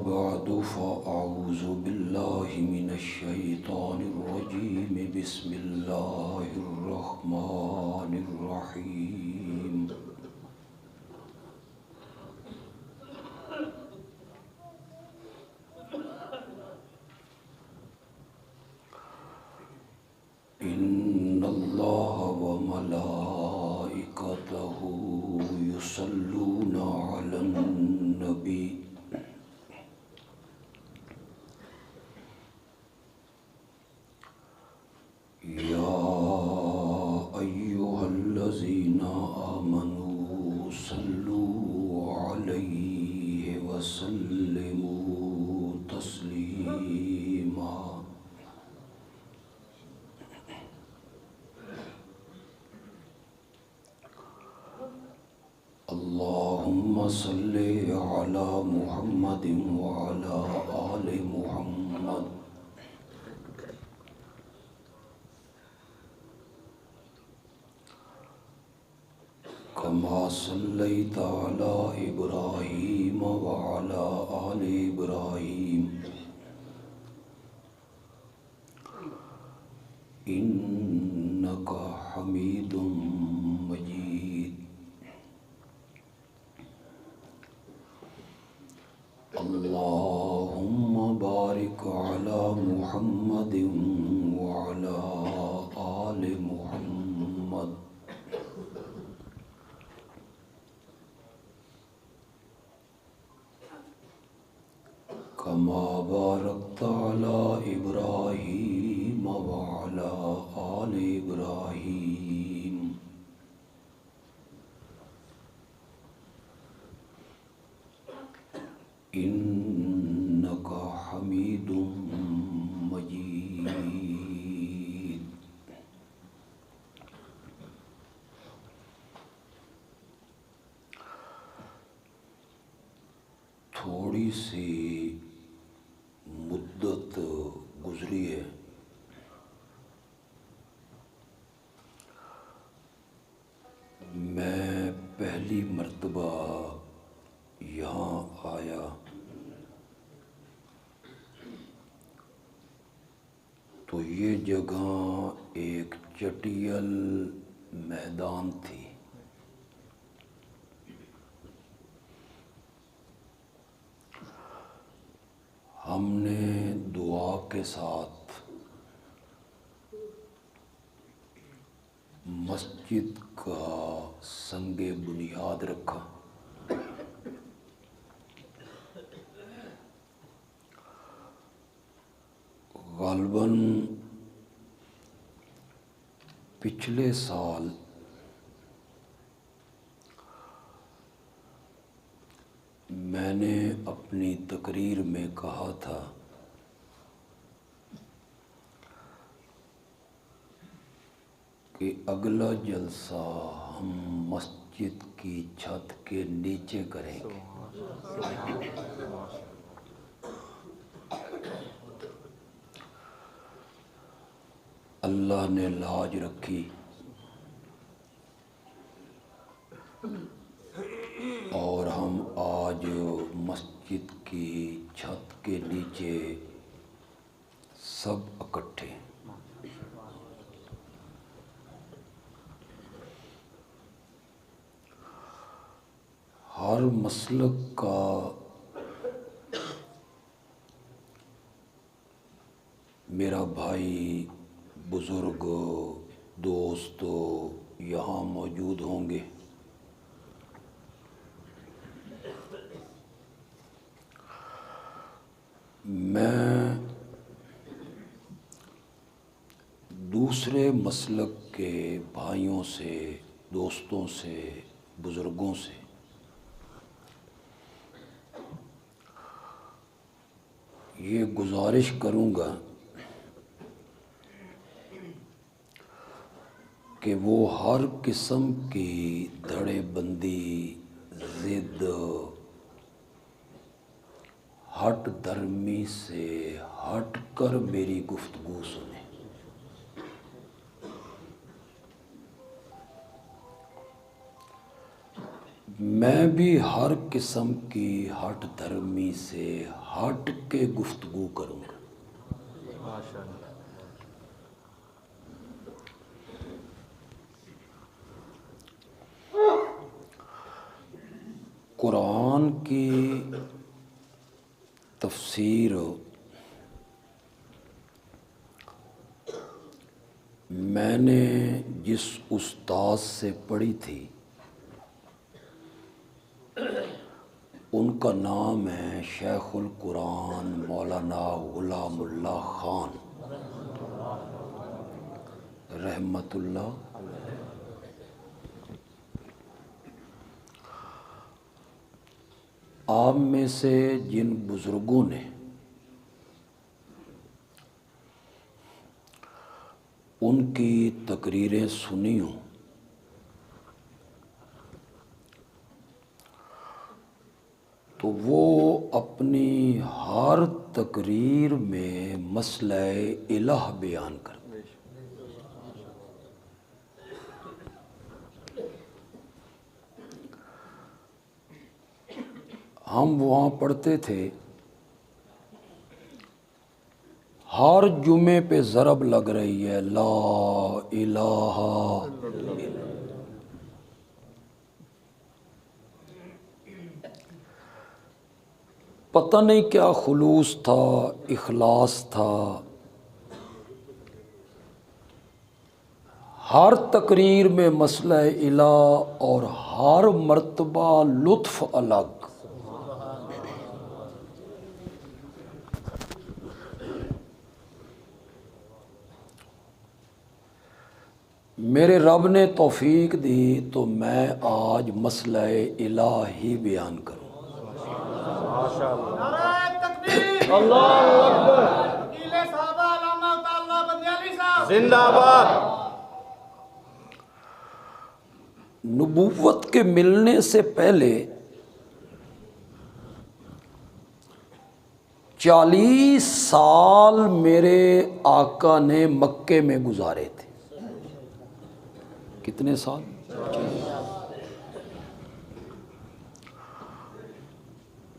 बाद फ़अऊज़ु बिल्लाहि मिनश्शैतानिर्रजीम बिस्मिल्लाहिर्रहमानिर्रहीम। इन्नल्लाह व मलाइकतहु युसल्लूना अलन नबी या अय्युहल्लज़ीना आमनू सल्लू अलैहि वसल्लिमू तस्लीमा। अल्लाहुम्मा सल्ली अला मुहम्मदिन व अला आलि मुहम्मद कमा सल्लैता अला इब्राहीम व अला आलि इब्राहीम इन्नका हमीदुम मजीद। अल्लाहुम्मा बारिक अला मुहम्मदिन व अला आलि मुहम्मद कमा बारकता अला इब्राहीम व अला आलि इब्राहीम इन्नका हमीदुम मजीद। थोड़ी सी मुद्दत गुजरी है, मैं पहली मर्तबा यहाँ आया तो ये जगह एक चटियल मैदान थी। हमने दुआ के साथ मस्जिद का संगे बुनियाद रखा। गालबन पिछले साल मैंने अपनी तकरीर में कहा था कि अगला जलसा हम मस्जिद की छत के नीचे करेंगे। अल्लाह ने लाज रखी और हम आज मस्जिद की छत के नीचे सब इकट्ठे। हर मसलक का मेरा भाई, बुजुर्ग, दोस्त यहाँ मौजूद होंगे। मैं दूसरे मसलक के भाइयों से, दोस्तों से, बुजुर्गों से ये गुजारिश करूँगा कि वो हर किस्म की धड़ेबंदी, ज़िद, हट धर्मी से हट कर मेरी गुफ्तगू सुने। मैं भी हर किस्म की हट धर्मी से हट के गुफ्तगू करूँगा। कुरान की तफसीर मैंने जिस उस्ताद से पढ़ी थी उनका नाम है शेखुल कुरान मौलाना गुलामुल्लाह खान रहमतुल्लाह। आप में से जिन बुज़ुर्गों ने उनकी तकरीरें सुनी हों तो वो अपनी हर तकरीर में मसले इलाह बयान करते। हम वहाँ पढ़ते थे, हर जुमे पे ज़रब लग रही है ला इलाहा। पता नहीं क्या खुलूस था, इखलास था। हर तकरीर में मसला इला और हर मर्तबा लुत्फ़ अलग। मेरे रब ने तौफीक दी तो मैं आज मसला इला ही बयान करूँ। जिंदाबाद। नबूवत के मिलने से पहले 40 साल मेरे आका ने मक्के में गुजारे थे। कितने साल?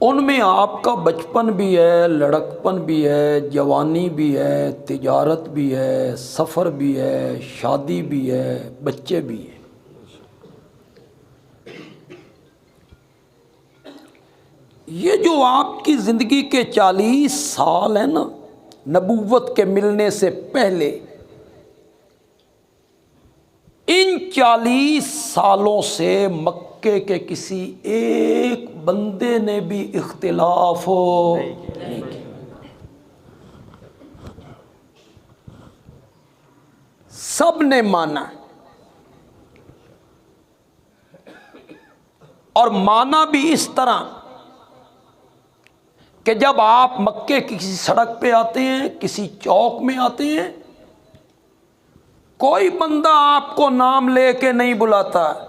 उनमें आपका बचपन भी है, लड़कपन भी है, जवानी भी है, तिजारत भी है, सफ़र भी है, शादी भी है, बच्चे भी हैं। ये जो आपकी ज़िंदगी के 40 साल हैं ना, नबूवत के मिलने से पहले, इन 40 सालों से मक्के के किसी एक बंदे ने भी इख्तिलाफ नहीं किया। सब ने माना, और माना भी इस तरह कि जब आप मक्के की किसी सड़क पे आते हैं, किसी चौक में आते हैं, कोई बंदा आपको नाम लेके नहीं बुलाता।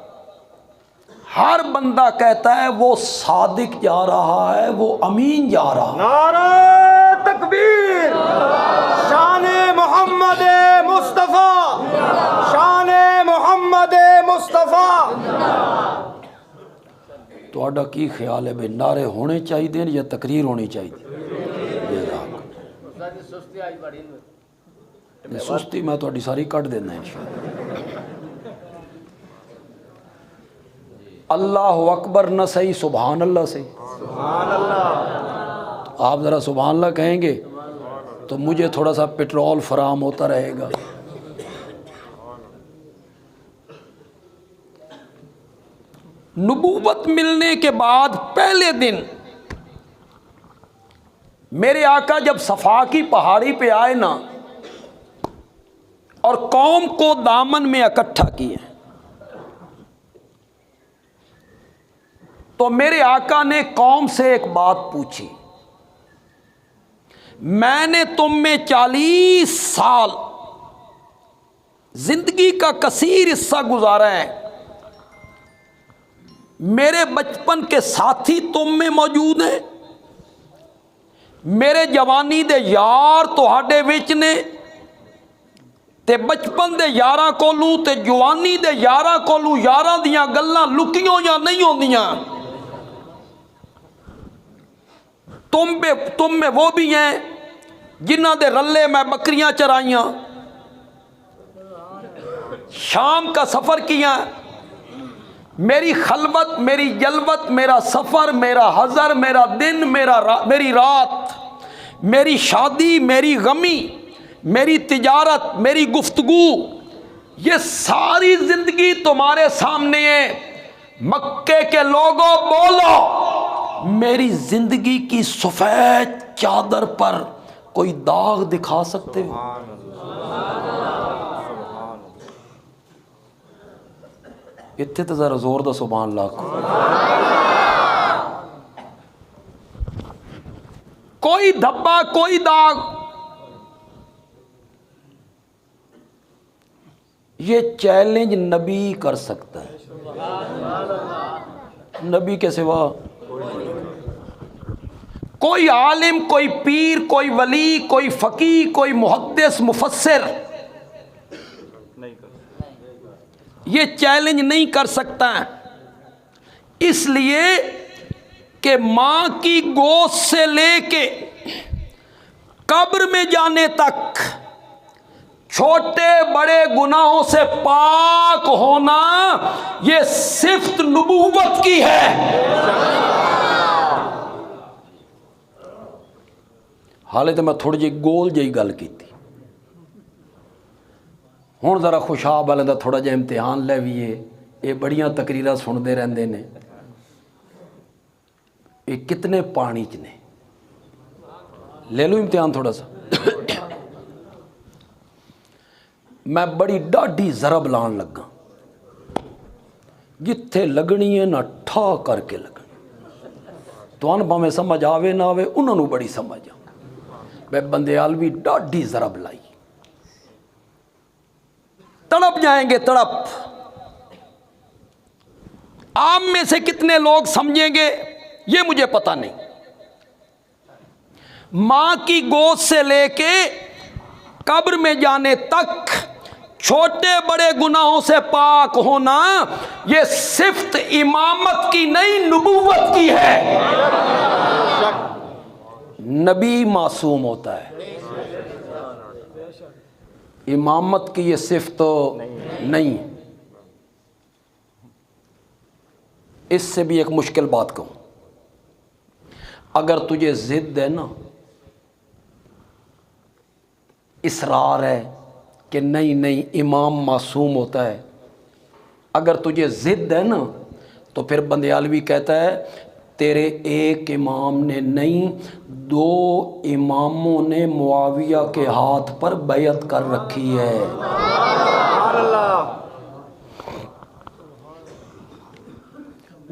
हर बंदा कहता है वो सादिक जा रहा है, वो अमीन जा रहा है। नारे तकबीर। शाने मोहम्मद मुस्तफ़ा, शाने मोहम्मद मुस्तफ़ा। तो की ख्याल है भाई, नारे होने चाहिए या तकरीर होनी चाहिए? सुस्ती मैं थोड़ी सारी कट देना इंशाअल्लाह। अल्लाह अकबर न सही, सुभान अल्लाह सही। आप ज़रा सुभान अल्लाह कहेंगे तो मुझे थोड़ा सा पेट्रोल फराम होता रहेगा। नबूवत मिलने के बाद पहले दिन मेरे आका जब सफ़ा की पहाड़ी पे आए ना और कौम को दामन में इकट्ठा किए, तो मेरे आका ने कौम से एक बात पूछी। मैंने तुम में 40 साल जिंदगी का कसीर हिस्सा गुजारा है, मेरे बचपन के साथी तुम में मौजूद हैं, मेरे जवानी दे यार तुहाडे विच ने, ते बचपन दे यारां कोलू ते जवानी दे यारां कोलू यारां दियां गल्लां लुकियों या नहीं होंदियां। तुम में वो भी हैं जिन्हां दे रल्ले मैं बकरियां चराइयां, शाम का सफ़र किया, मेरी खलवत, मेरी जलवत, मेरा सफ़र, मेरा हज़र, मेरा दिन, मेरी रात, मेरी शादी, मेरी गमी, मेरी तिजारत, मेरी गुफ्तगू, ये सारी ज़िंदगी तुम्हारे सामने है। मक्के के लोगों बोलो, मेरी ज़िंदगी की सफ़ेद चादर पर कोई दाग दिखा सकते हो? इत्थे तो जरा जोर दा सुभान अल्लाह। कोई धब्बा, कोई दाग, ये चैलेंज नबी कर सकता है, नबी के सिवा कोई आलिम, कोई पीर, कोई वली, कोई फकी, कोई मुहद्दिस, मुफस्सिर ये चैलेंज नहीं कर सकता। इसलिए कि मां की गोद से लेके कब्र में जाने तक छोटे बड़े गुनाहों से पाक होना ये सिफ्त नबूवत की है। हाले तो मैं थोड़ी जी गोल जी गल की थी, हुण जरा खुशाब वाले का थोड़ा जिहा इम्तिहान लैवीए। ये बड़ियां तकरीरां सुनते रहते हैं, ये कितने पानी च ने, ले लो इम्तिहान थोड़ा सा। मैं बड़ी डाढ़ी जरब लान लगा, जिथे लगनी है ना ठा करके लगनी। तुहानू भावें समझ आवे ना आवे, उन्होंने बड़ी समझ आ। मैं बंदेयाल भी डाढ़ी जरब लाई, तड़प जाएंगे, तड़प। आप में से कितने लोग समझेंगे ये मुझे पता नहीं। मां की गोद से लेके कब्र में जाने तक छोटे बड़े गुनाहों से पाक होना ये सिफ्त इमामत की नहीं, नबूवत की है। नबी मासूम होता है, इमामत की ये सिफ्त तो नहीं। इससे भी एक मुश्किल बात कहूं, अगर तुझे जिद है ना, इसरार है कि नहीं नहीं इमाम मासूम होता है, अगर तुझे जिद है ना, तो फिर बंदयालवी कहता है तेरे एक इमाम ने नहीं, दो इमामों ने मुआविया के हाथ पर बैयत कर रखी है।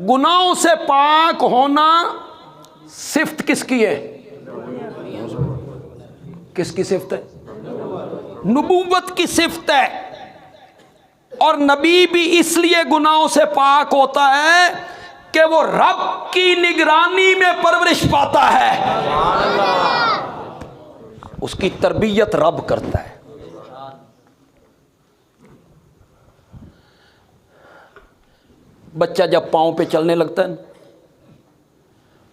गुनाहों से पाक होना सिफ्त किसकी है? किसकी सिफ्त है? नबूवत की सिफ्त है। और नबी भी इसलिए गुनाहों से पाक होता है कि वो रब की निगरानी में परवरिश पाता है, उसकी तरबियत रब करता है। बच्चा जब पांव पे चलने लगता है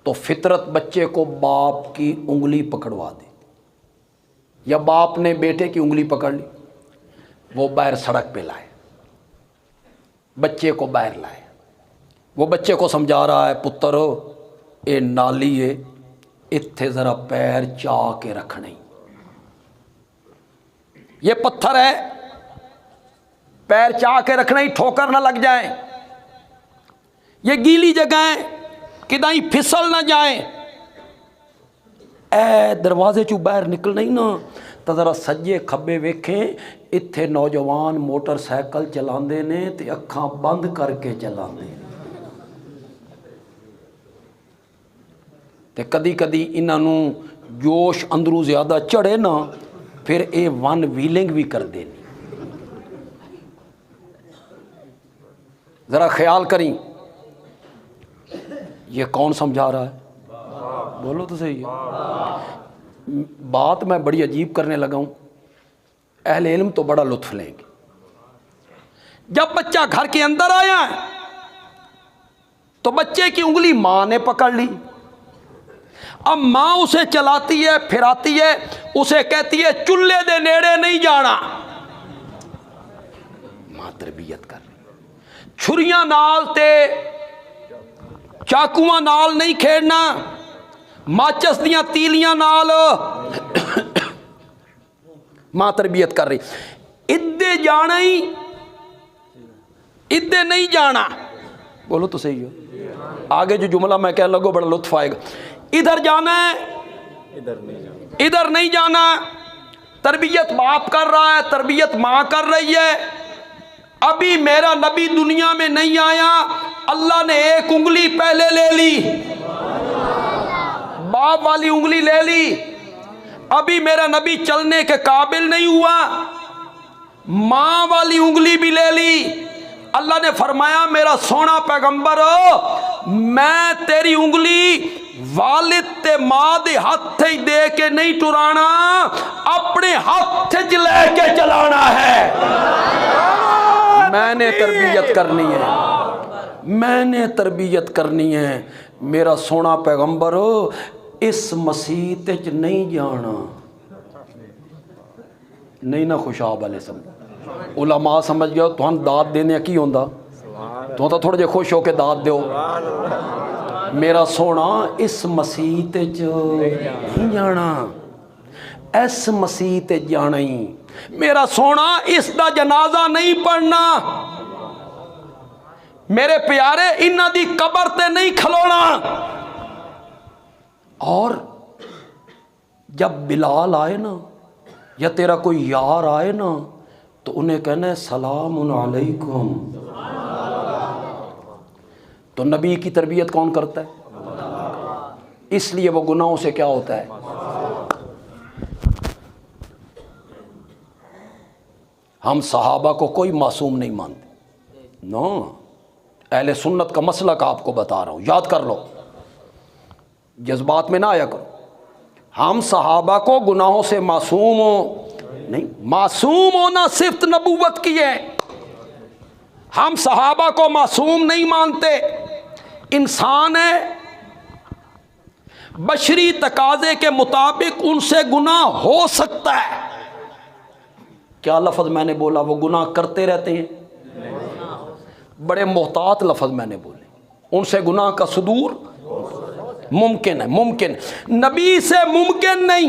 तो फितरत बच्चे को बाप की उंगली पकड़वा देती, या बाप ने बेटे की उंगली पकड़ ली, वो बाहर सड़क पे लाए, बच्चे को बाहर लाए, वो बच्चे को समझा रहा है पुत्र ये नाली है, इत्थे ज़रा पैर चा के रखने, ये पत्थर है पैर चा के रखना ही, ठोकर ना लग जाए, ये गीली जगह है किदाई फिसल ना जाए। ए दरवाजे चू बाहर निकलना ही ना तो ज़रा सज्जे खब्बे वेखें, इत्थे नौजवान मोटरसाइकिल चलाते ने ते अखां बंद करके चलाते, ते कदी कदी इन्हों जोश अंदरों ज़्यादा चढ़े ना, फिर ये वन व्हीलिंग भी करते हैं। ज़रा ख्याल करी, ये कौन समझा रहा है? बोलो तो सही है। बात मैं बड़ी अजीब करने लगा हूँ। अहले इल्म तो बड़ा लुत्फ लेंगे। जब बच्चा घर के अंदर आया तो बच्चे की उंगली मां ने पकड़ ली। अब मां उसे चलाती है, फिराती है, उसे कहती है चूल्हे दे नेड़े नहीं जाना। मां तरबियत कर रही। छुरियां नाल ते चाकुआं नाल नहीं खेड़ना, माचस दियां तीलियां नाल मां तरबियत कर रही। इद्दे जाना ही, इद्दे नहीं जाना। बोलो तो सही हो। आगे जो जुमला मैं कहने लगो बड़ा लुत्फ आएगा। इधर जाना है, इधर नहीं जाना। तरबियत बाप कर रहा है, तरबियत मां कर रही है। अभी मेरा नबी दुनिया में नहीं आया, अल्लाह ने एक उंगली पहले ले ली, बाप वाली उंगली ले ली। अभी मेरा नबी चलने के काबिल नहीं हुआ, मां वाली उंगली भी ले ली। अल्लाह ने फरमाया मेरा सोना पैगंबर हो, मैं तेरी उंगली वालिद ते मां दे हाथ ही दे के नहीं टुराना, अपने हाथ च लेके चलाना है। मैंने तरबियत करनी है, मैंने तरबियत करनी है। मेरा सोना पैगंबर हो, इस मसीत च नहीं जाना। नहीं ना खुशाब वाले समझ उलमा समझ गया तुहां दाद देने की होंदा, तुहां तो थोड़े जे खुश हो के दाद दो। मेरा सोना इस मसीत च नहीं जाना, इस मसीत जाना ही। मेरा सोना इसका जनाजा नहीं पढ़ना, मेरे प्यारे इन्हां दी कबर ते नहीं खलोना। और जब बिलाल आए ना या तेरा कोई यार आए ना तो उन्हें कहना है सलामुन अलैकुम। तो नबी की तरबियत कौन करता है? इसलिए वो गुनाहों से क्या होता है? हम सहाबा को कोई मासूम नहीं मानते। नो, अहले सुन्नत का मसलक आपको बता रहा हूं, याद कर लो, जज्बात में ना आया करो। हम सहाबा को गुनाहों से मासूम हो नहीं, मासूम होना सिर्फ नबूवत की है। हम सहाबा को मासूम नहीं मानते। इंसान है, बशरी तकाजे के मुताबिक उनसे गुनाह हो सकता है। क्या लफ्ज मैंने बोला? वो गुनाह करते रहते हैं। बड़े मोहतात लफ्ज मैंने बोले। उनसे गुनाह का सुदूर मुमकिन है, मुमकिन। नबी से मुमकिन नहीं,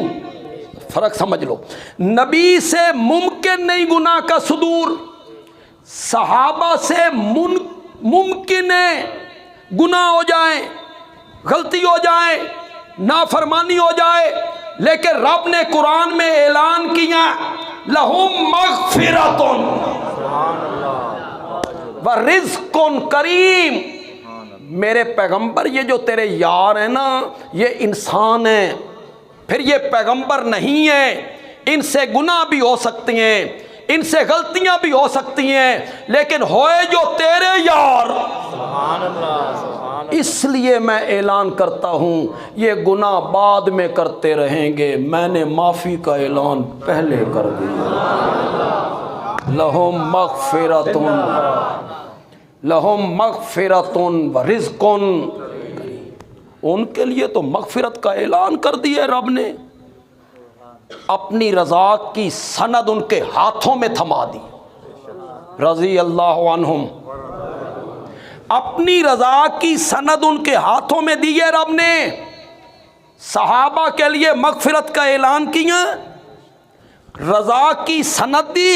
फर्क समझ लो। नबी से मुमकिन नहीं गुनाह का सुदूर, सहाबा से मुमकिन है गुनाह हो जाए, गलती हो जाए, नाफरमानी हो जाए। लेकिन रब ने कुरान में ऐलान किया लहुम मगफिरतुन व रिज़्कुन करीम। मेरे पैगंबर, ये जो तेरे यार हैं ना, ये इंसान हैं, फिर ये पैगंबर नहीं है। इनसे गुनाह भी हो सकते हैं, इनसे गलतियां भी हो सकती हैं, लेकिन होए जो तेरे यार। इसलिए मैं ऐलान करता हूं, ये गुनाह बाद में करते रहेंगे, मैंने माफ़ी का ऐलान पहले कर दिया। लहुम मगफिरतुन, लहुम मगफिरतुन व रिज़्कुन। उनके लिए तो मगफिरत का ऐलान कर दिया रब ने। अपनी रज़ा की सनद उनके हाथों में थमा दी। रज़ी अल्लाहु अन्हुम, अपनी रज़ा की सनद उनके हाथों में दी है रब ने। सहाबा के लिए मगफिरत का ऐलान किया, रज़ा की सनद दी।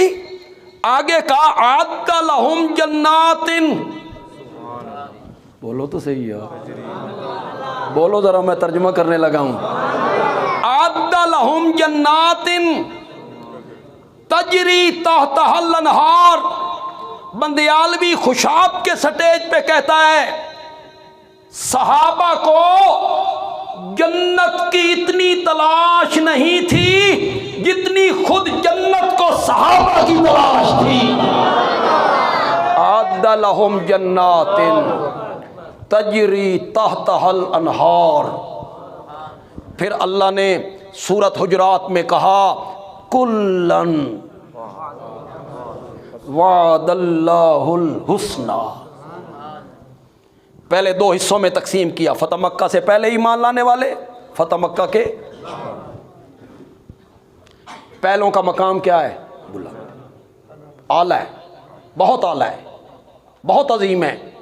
आगे का आद्दा लहुम जन्नातिन। बोलो तो सही यार, बोलो जरा, मैं तर्जुमा करने लगा हूं। आद्दा लहुम जन्नातिन तजरी तहतहल अनहार। बंदियालवी खुशाब के स्टेज पे कहता है, सहाबा को जन्नत की इतनी तलाश नहीं थी जितनी खुद जन्नत को सहाबा की तलाश थी। आद्दा लहुम जन्नातिन तजरी तहतहल अनहार। फिर अल्लाह ने सूरत हुजरात में कहा कुल्लन वादल्लाहुल हुस्ना। पहले दो हिस्सों में तकसीम किया, फतह मक्का से पहले ईमान लाने वाले, फतह मक्का के। पहलों का मकाम क्या है? बुलंद, आला है, बहुत आला है, बहुत अजीम है।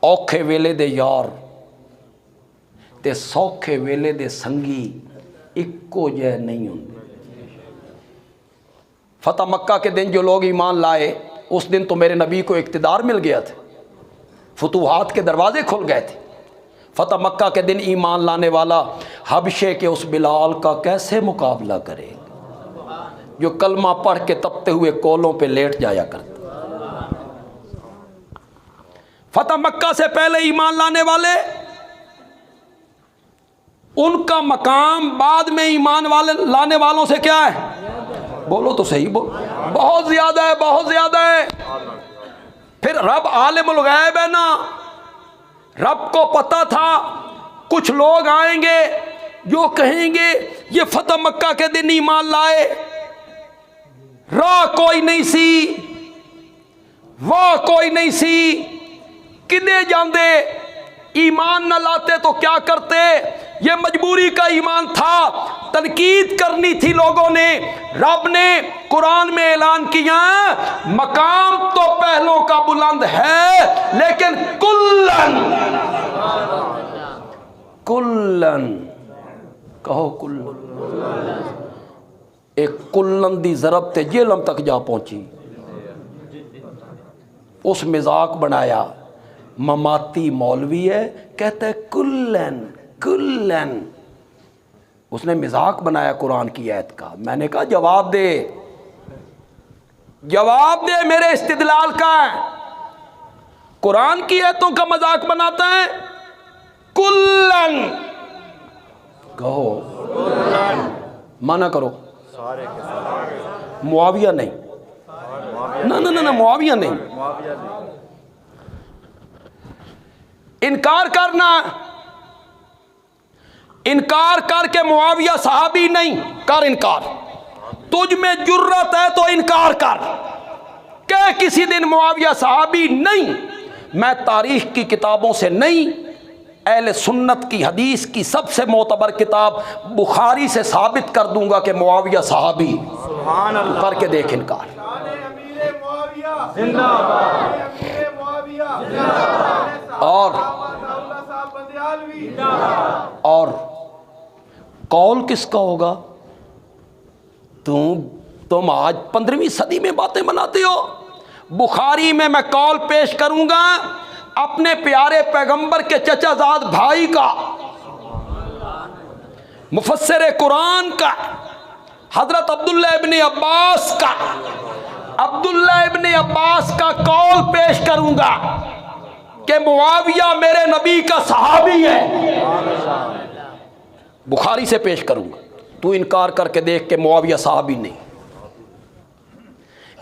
औखे वेले दे यार ते सौखे वेले दे संगी इक्को जह नहीं होंगे। फतह मक्का के दिन जो लोग ईमान लाए, उस दिन तो मेरे नबी को इक़्तिदार मिल गया था, फतूहात के दरवाजे खुल गए थे। फतह मक्का के दिन ईमान लाने वाला हबशे के उस बिलाल का कैसे मुकाबला करेगा जो कलमा पढ़ के तपते हुए कोलों पे लेट जाया करता। फतह मक्का से पहले ईमान लाने वाले, उनका मकाम बाद में ईमान वाले लाने वालों से क्या है? बोलो तो सही, बोलो। बहुत ज्यादा है, बहुत ज्यादा है। फिर रब आलिमुल गैब है ना, रब को पता था कुछ लोग आएंगे जो कहेंगे ये फतह मक्का के दिन ईमान लाए, राह कोई नहीं सी, वाह कोई नहीं सी, किदे जांदे, ईमान न लाते तो क्या करते। ये मजबूरी का ईमान था, तनकीद करनी थी लोगों ने। रब ने कुरान में ऐलान किया, मकाम तो पहलों का बुलंद है, लेकिन कुल्लन, कुल्लन कहो, कुल्लन। एक कुल्लन दी ज़रब ते जेलम तक जा पहुंची। उस मजाक बनाया, ममाती मौलवी है, कहता है कुल्लन कुल्लन। उसने मजाक बनाया कुरान की आयत का। मैंने कहा जवाब दे, जवाब दे मेरे इस्तिदलाल का। कुरान की आयतों का मजाक बनाता है, कुल्लन कहो, मना करो। मुआविया नहीं, ना ना ना, मुआविया नहीं। इनकार करना, इनकार करके मुआविया सहाबी नहीं, कर इनकार। तुझ में जुर्रत है तो इनकार कर, क्या किसी दिन मुआविया सहाबी नहीं। मैं तारीख की किताबों से नहीं, अहले सुन्नत की हदीस की सबसे मोतबर किताब बुखारी से साबित कर दूंगा कि मुआविया सहाबी। करके देख इनकार। और कौल किसका होगा? तुम आज 15वीं सदी में बातें बनाते हो। बुखारी में मैं कौल पेश करूंगा अपने प्यारे पैगंबर के चचाजाद भाई का, मुफस्सिर कुरान का, हजरत अब्दुल्लाह इब्ने अब्बास का। अब्दुल्लाह इब्ने अब्बास का कौल पेश करूंगा कि मुआविया मेरे नबी का सहाबी है। बुखारी से पेश करूंगा, तू इनकार करके देख के मुआविया सहाबी नहीं।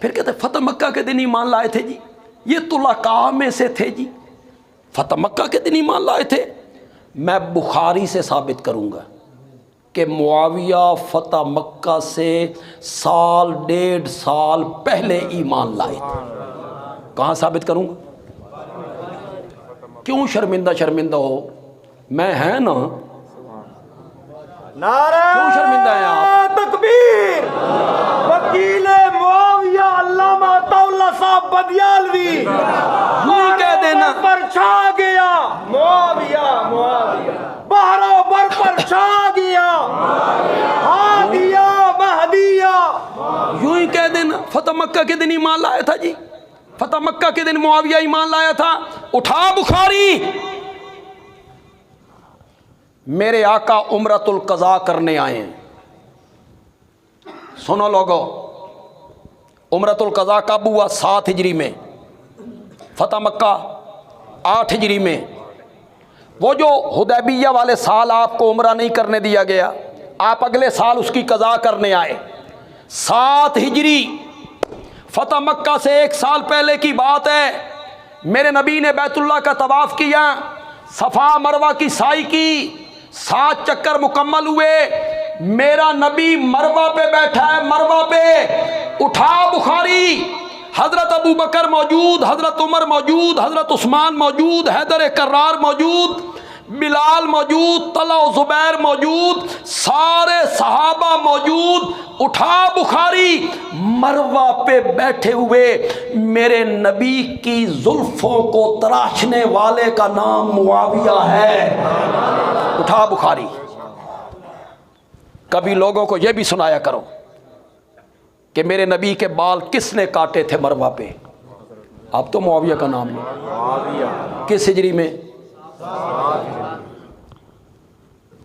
फिर कहते फतह मक्का के दिन ईमान लाए थे जी, ये तुलाका में से थे जी, फतह मक्का के दिन ईमान लाए थे। मैं बुखारी से साबित करूंगा कि मुआविया फतह मक्का से साल 1.5 साल पहले ईमान लाए थे। कहाँ साबित करूंगा? क्यों शर्मिंदा शर्मिंदा हो? मैं है ना, क्यों शर्मिंदा है आप? तकबीर। वकील मुआविया अल्लामा अताउल्लाह साहब बदियालवी ये कह देना पर छा गया। मुआविया मुआविया बहरो बर पर छा गया। हादिया महदिया, यूं ही कह देना फतह मक्का के दिन ईमान लाया था जी, फतह मक्का के दिन मुआविया ईमान लाया था। उठा बुखारी। मेरे आका उम्रतुल कज़ा करने आए हैं। सुनो लोगो, उम्रतुल कज़ा कब हुआ? 7 हिजरी में, फतह मक्का 8 हिजरी में। वो जो हुदैबिया वाले साल आपको उम्रा नहीं करने दिया गया, आप अगले साल उसकी कज़ा करने आए। 7 हिजरी, फतह मक्का से 1 साल पहले की बात है। मेरे नबी ने बैतुल्लाह का तवाफ़ किया, सफ़ा मरवा की साई की, 7 चक्कर मुकम्मल हुए। मेरा नबी मरवा पे बैठा है, मरवा पे उठा बुखारी, हजरत अबू बकर मौजूद, हजरत उमर मौजूद, हजरत उस्मान मौजूद, हैदर कर्रार मौजूद, बिलाल मौजूद, तला जुबैर मौजूद, सारे सहाबा मौजूद। उठा बुखारी, मरवा पे बैठे हुए मेरे नबी की जुल्फों को तराशने वाले का नाम मुआविया है। उठा बुखारी। कभी लोगों को यह भी सुनाया करो कि मेरे नबी के बाल किसने काटे थे मरवा पे। अब तो मुआविया का नाम है। किस हिजरी में?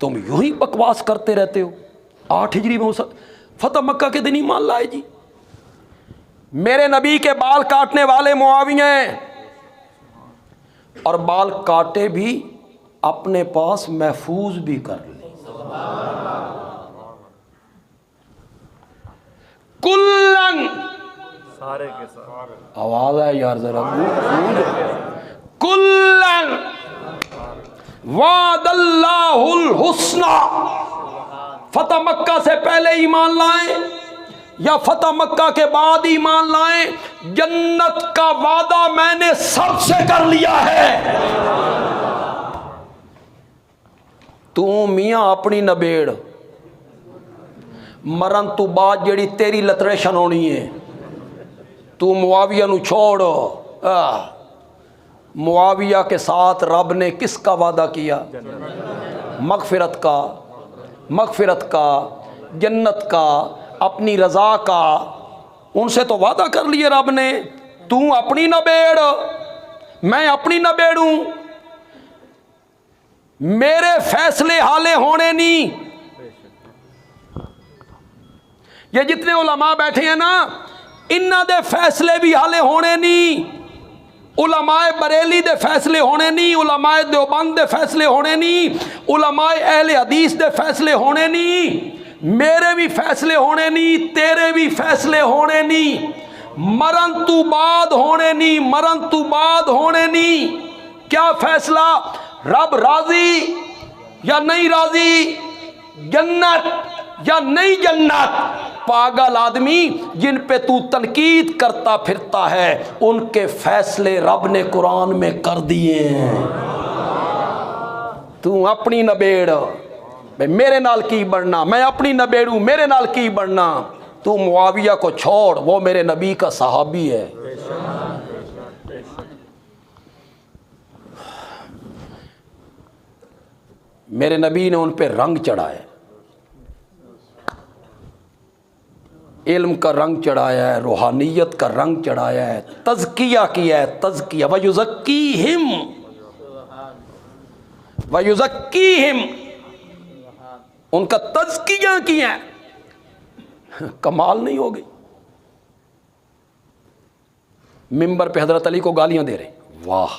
तुम यूं ही बकवास करते रहते हो। 8 हिजरी में फतह मक्का के दिन ईमान लाए जी। मेरे नबी के बाल काटने वाले मुआविया हैं, और बाल काटे भी अपने पास महफूज भी कर ले। कुल्लन, सारे के सारे। आवाज है यार जरा। कुल्लन वादल्लाहुल हुस्ना। फतह मक्का से पहले ईमान लाएं या फतह मक्का के बाद ईमान लाएं, जन्नत का वादा मैंने सबसे कर लिया है। तू मियां अपनी नबेड़, मरण तू बाद जेड़ी तेरी लतरेशन होनी है। तू मुआविया नू छोड़। मुआविया के साथ रब ने किसका वादा किया? मगफिरत का, मगफिरत का, जन्नत का, अपनी रजा का। उनसे तो वादा कर लिए रब ने। तू अपनी नबेड़, मैं अपनी नबेड़ूं। मेरे फैसले हाले होने नहीं। ये जितने उलमा बैठे हैं ना, इन्हां दे फैसले भी हाले होने नहीं। उलमाए बरेली दे फैसले होने नहीं, उलमाए देवबंद दे फैसले होने नहीं, उलमाए अहले हदीस दे फैसले होने नहीं, मेरे भी फैसले होने नहीं, तेरे भी फैसले होने नहीं। मरण तू बाद होने नहीं, मरण तू बाद होने नहीं। क्या फैसला? रब राजी या नहीं राजी, जन्नत या नहीं जन्नत। पागल आदमी जिन पे तू तनकीद करता फिरता है, उनके फैसले रब ने कुरान में कर दिए हैं। तू अपनी नबेड़, मेरे नाल की बढ़ना, मैं अपनी नबेड़ू, मेरे नाल की बढ़ना। तू मुआविया को छोड़, वो मेरे नबी का सहाबी है। मेरे नबी ने उन पे रंग चढ़ाया, इल्म का रंग चढ़ाया है, रूहानियत का रंग चढ़ाया है, तज़किया किया है। तज़किया वयुज़क्कीहिम, वयुज़क्कीहिम, उनका तज़किया किया है। कमाल नहीं हो गई? मिंबर पे हजरत अली को गालियां दे रहे। वाह,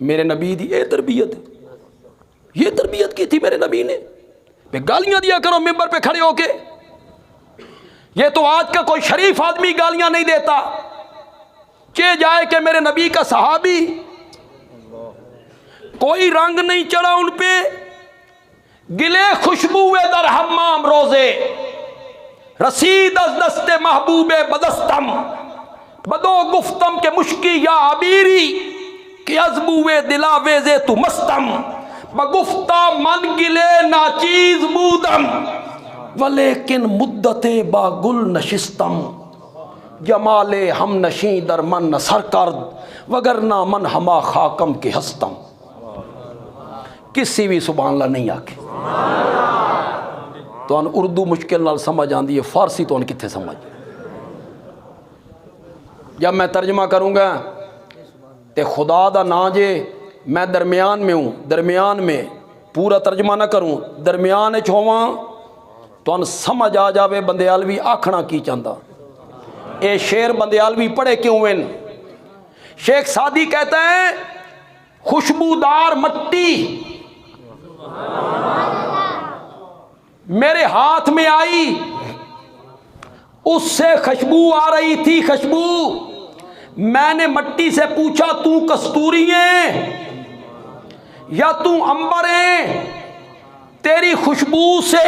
मेरे नबी दी ये तरबियत है। ये तरबियत की थी मेरे नबी ने, गालियां दिया करो मिंबर पे खड़े होके। ये तो आज का कोई शरीफ आदमी गालियां नहीं देता। चे जाए कि मेरे नबी का सहाबी, कोई रंग नहीं चढ़ा उन पे। गिले खुशबू दर हम्माम रोजे, रसीद अज दस्ते महबूबे बदस्तम, बदो गुफ्तम के मुश्की या अबीरी, कि अजबुए दिलावेजे तू मस्तम, बगुफ्ता मन गिले नाचीज बूदम, वलेकिन मुद्दते बागुल नशिस्तम, जमाले हम नशी दर मन न सरकर्द, वगरना मन हमा खाकम के हस्तम। किसी भी सुभान अल्लाह नहीं आके तो उर्दू मुश्किल नाल समझ आती है, फारसी तो कितने समझ। जब मैं तर्जमा करूँगा तो खुदा दा ना जे मैं दरमियान में हूँ, दरमियान में पूरा तर्जमा ना करूँ, दरमियान होवां तो समझ आ जावे बंदयालवी आखना की चाहता। ये शेर बंदयालवी पढ़े क्यों इन? शेख सादी कहता है खुशबूदार मट्टी मेरे हाथ में आई, उससे खुशबू आ रही थी, खुशबू। मैंने मट्टी से पूछा तू कस्तूरी है या तू अंबर है? तेरी खुशबू से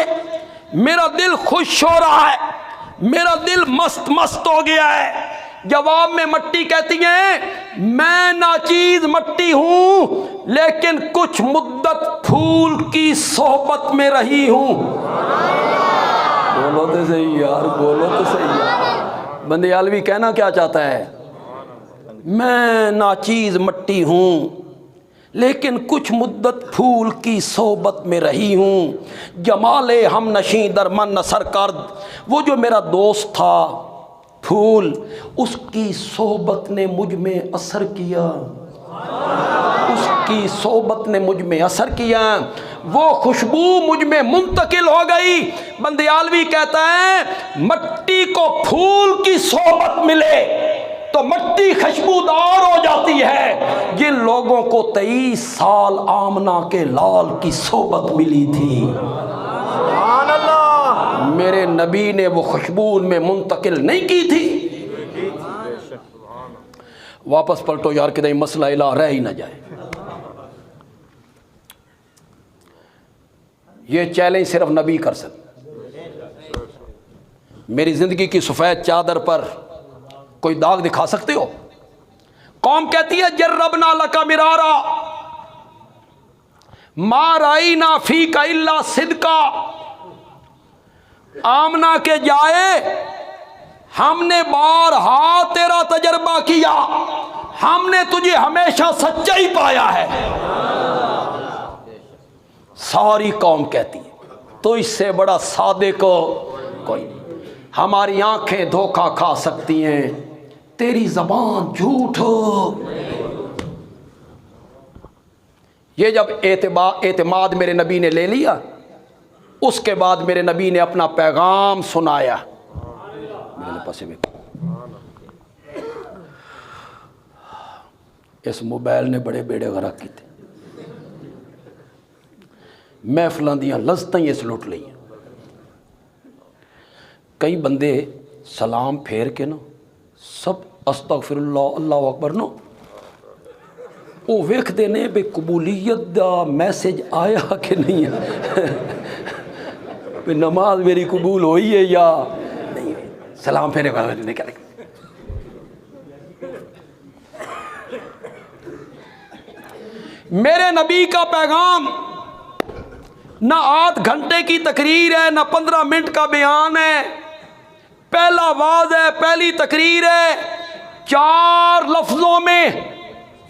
मेरा दिल खुश हो रहा है। मेरा दिल मस्त मस्त हो गया है। जवाब में मट्टी कहती है मैं नाचीज मट्टी हूं, लेकिन कुछ मुद्दत फूल की सोहबत में रही हूं। बोलो तो सही यार, बोलो तो सही यार। बंदियालवी कहना क्या चाहता है? मैं नाचीज मट्टी हूं, लेकिन कुछ मुद्दत फूल की सोहबत में रही हूँ। जमाले हम नशी दरमन नसर कर्द, वो जो मेरा दोस्त था फूल, उसकी सोहबत ने मुझ में असर किया, उसकी सोहबत ने मुझ में असर किया, वो खुशबू मुझ में मुंतकिल हो गई। बंदियालवी कहता है मट्टी को फूल की सोहबत मिले तो मट्टी खुशबूदार हो जाती है। जिन लोगों को 23 साल आमना के लाल की सोहबत मिली थी, सुभान अल्लाह, मेरे नबी ने वो खुशबू में मुंतकिल नहीं की थी। वापस पलटो यार, किधर मसला इला रह ही ना जाए। ये चैलेंज सिर्फ नबी कर सकते। मेरी जिंदगी की सफेद चादर पर कोई दाग दिखा सकते हो? कौम कहती है जर्रबना लका मिरारा माराई ना फी का इल्ला सिद्का। आमना के जाए हमने बारहा तेरा तजर्बा किया, हमने तुझे हमेशा सच्चा ही पाया है। सारी कौम कहती है तो इससे बड़ा सादे को कोई नहीं। हमारी आंखें धोखा खा सकती हैं, तेरी जबान झूठ हो। ये जब एतमाद मेरे नबी ने ले लिया, उसके बाद मेरे नबी ने अपना पैगाम सुनाया। मेरे पास में इस मोबाइल ने बड़े बेड़े गरक किए। महफिलों दियां लज़्ज़तां ही इस लुट लईयां। कई बंदे सलाम फेर के ना सब अस्तगफिरुल्लाह अल्लाहु अकबर नो वो वेखते ने भी कबूलियत दा मैसेज आया कि नहीं है। भी नमाज मेरी कबूल हुई है या नहीं। सलाम फेरे वाला ने क्या लिखा? मेरे नबी का पैगाम ना 8 घंटे की तकरीर है, ना 15 मिनट का बयान है। पहला वाज है, पहली तकरीर है, 4 लफ्जों में,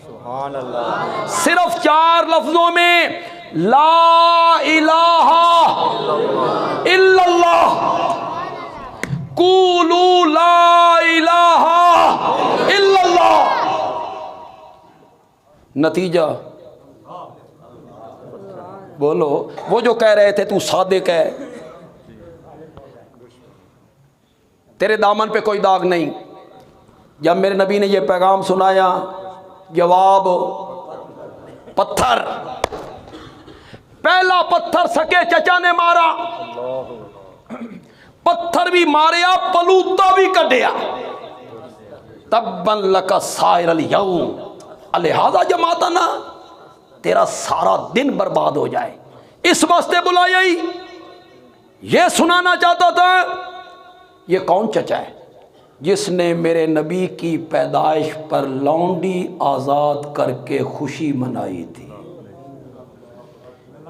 सुभान अल्लाह, सिर्फ 4 लफ्जों में, ला इलाहा इल्लल्लाह, कूलू ला इलाहा इल्लल्लाह। नतीजा बोलो, वो जो कह रहे थे तू सादिक है, तेरे दामन पे कोई दाग नहीं। जब मेरे नबी ने ये पैगाम सुनाया, जवाब पत्थर। पहला पत्थर सके चचा ने मारा, पत्थर भी मारिया, पलूता भी कटिया। तब्बन लका साइरल यौम अलिहाजा जमाता ना, तेरा सारा दिन बर्बाद हो जाए। इस वास्ते बुलाया ही, ये सुनाना चाहता था। ये कौन चचा है जिसने मेरे नबी की पैदाइश पर लौंडी आज़ाद करके खुशी मनाई थी?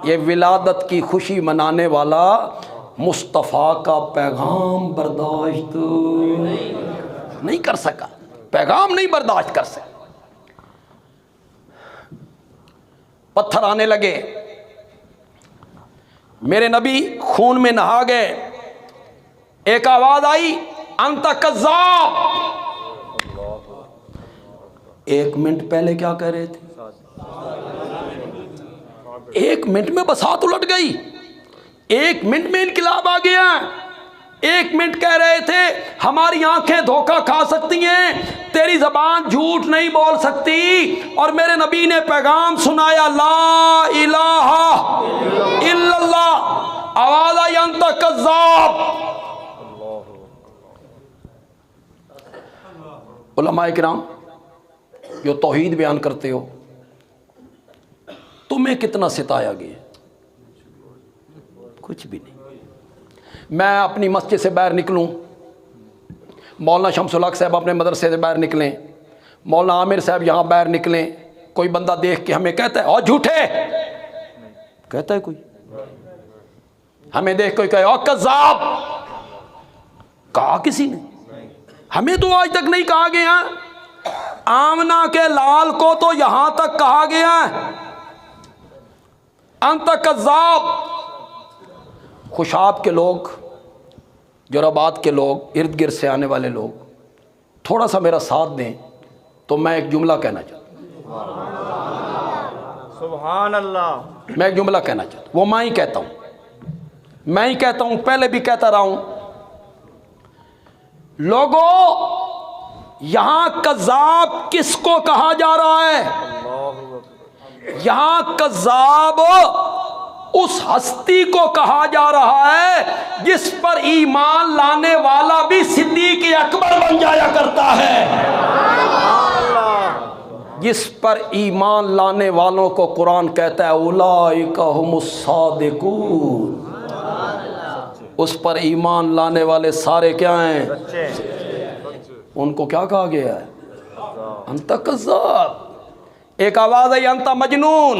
ये विलादत की खुशी मनाने वाला मुस्तफ़ा का पैगाम बर्दाश्त नहीं कर सका, पैगाम नहीं बर्दाश्त कर सका। पत्थर आने लगे, मेरे नबी खून में नहा गए। एक आवाज आई, अंत कज़्ज़ाब। 1 मिनट पहले क्या कह रहे थे? 1 मिनट में बसात उलट गई। 1 मिनट में इनकलाब आ गया। 1 मिनट कह रहे थे हमारी आंखें धोखा खा सकती हैं, तेरी जबान झूठ नहीं बोल सकती। और मेरे नबी ने पैगाम सुनाया, ला इलाहा इल्लल्लाह। आवाज आई, अंत कज़्ज़ाब। उलमा इकराम जो तौहीद बयान करते हो, तुम्हें कितना सिताया गया? कुछ भी नहीं। मैं अपनी मस्जिद से बाहर निकलूं, मौलाना शमसुल हक साहब अपने मदरसे से बाहर निकलें, मौलाना आमिर साहब यहाँ बाहर निकलें, कोई बंदा देख के हमें कहता है और झूठे, कहता है कोई, हमें देख कोई कहे और कज़्ज़ाब, कहा किसी ने? हमें तो आज तक नहीं कहा गया। आमना के लाल को तो यहां तक कहा गया अंत कज़्ज़ाब। खुशाब के लोग, जोराबाद के लोग, इर्द गिर्द से आने वाले लोग, थोड़ा सा मेरा साथ दें तो मैं एक जुमला कहना चाहता हूँ। सुभान अल्लाह। मैं एक जुमला कहना चाहता हूँ, वो मैं ही कहता हूँ, मैं ही कहता हूँ, पहले भी कहता रहा हूँ। लोगों, यहां कज़्ज़ाब किसको कहा जा रहा है? यहां कज़्ज़ाब उस हस्ती को कहा जा रहा है जिस पर ईमान लाने वाला भी सिद्दीक़ अकबर बन जाया करता है। जिस पर ईमान लाने वालों को कुरान कहता है उलाइका हुमुस सादिकून, उस पर ईमान लाने वाले सारे क्या हैं? उनको क्या कहा गया है? अंत कज़्ज़ाब। एक आवाज आई अंत मजनून।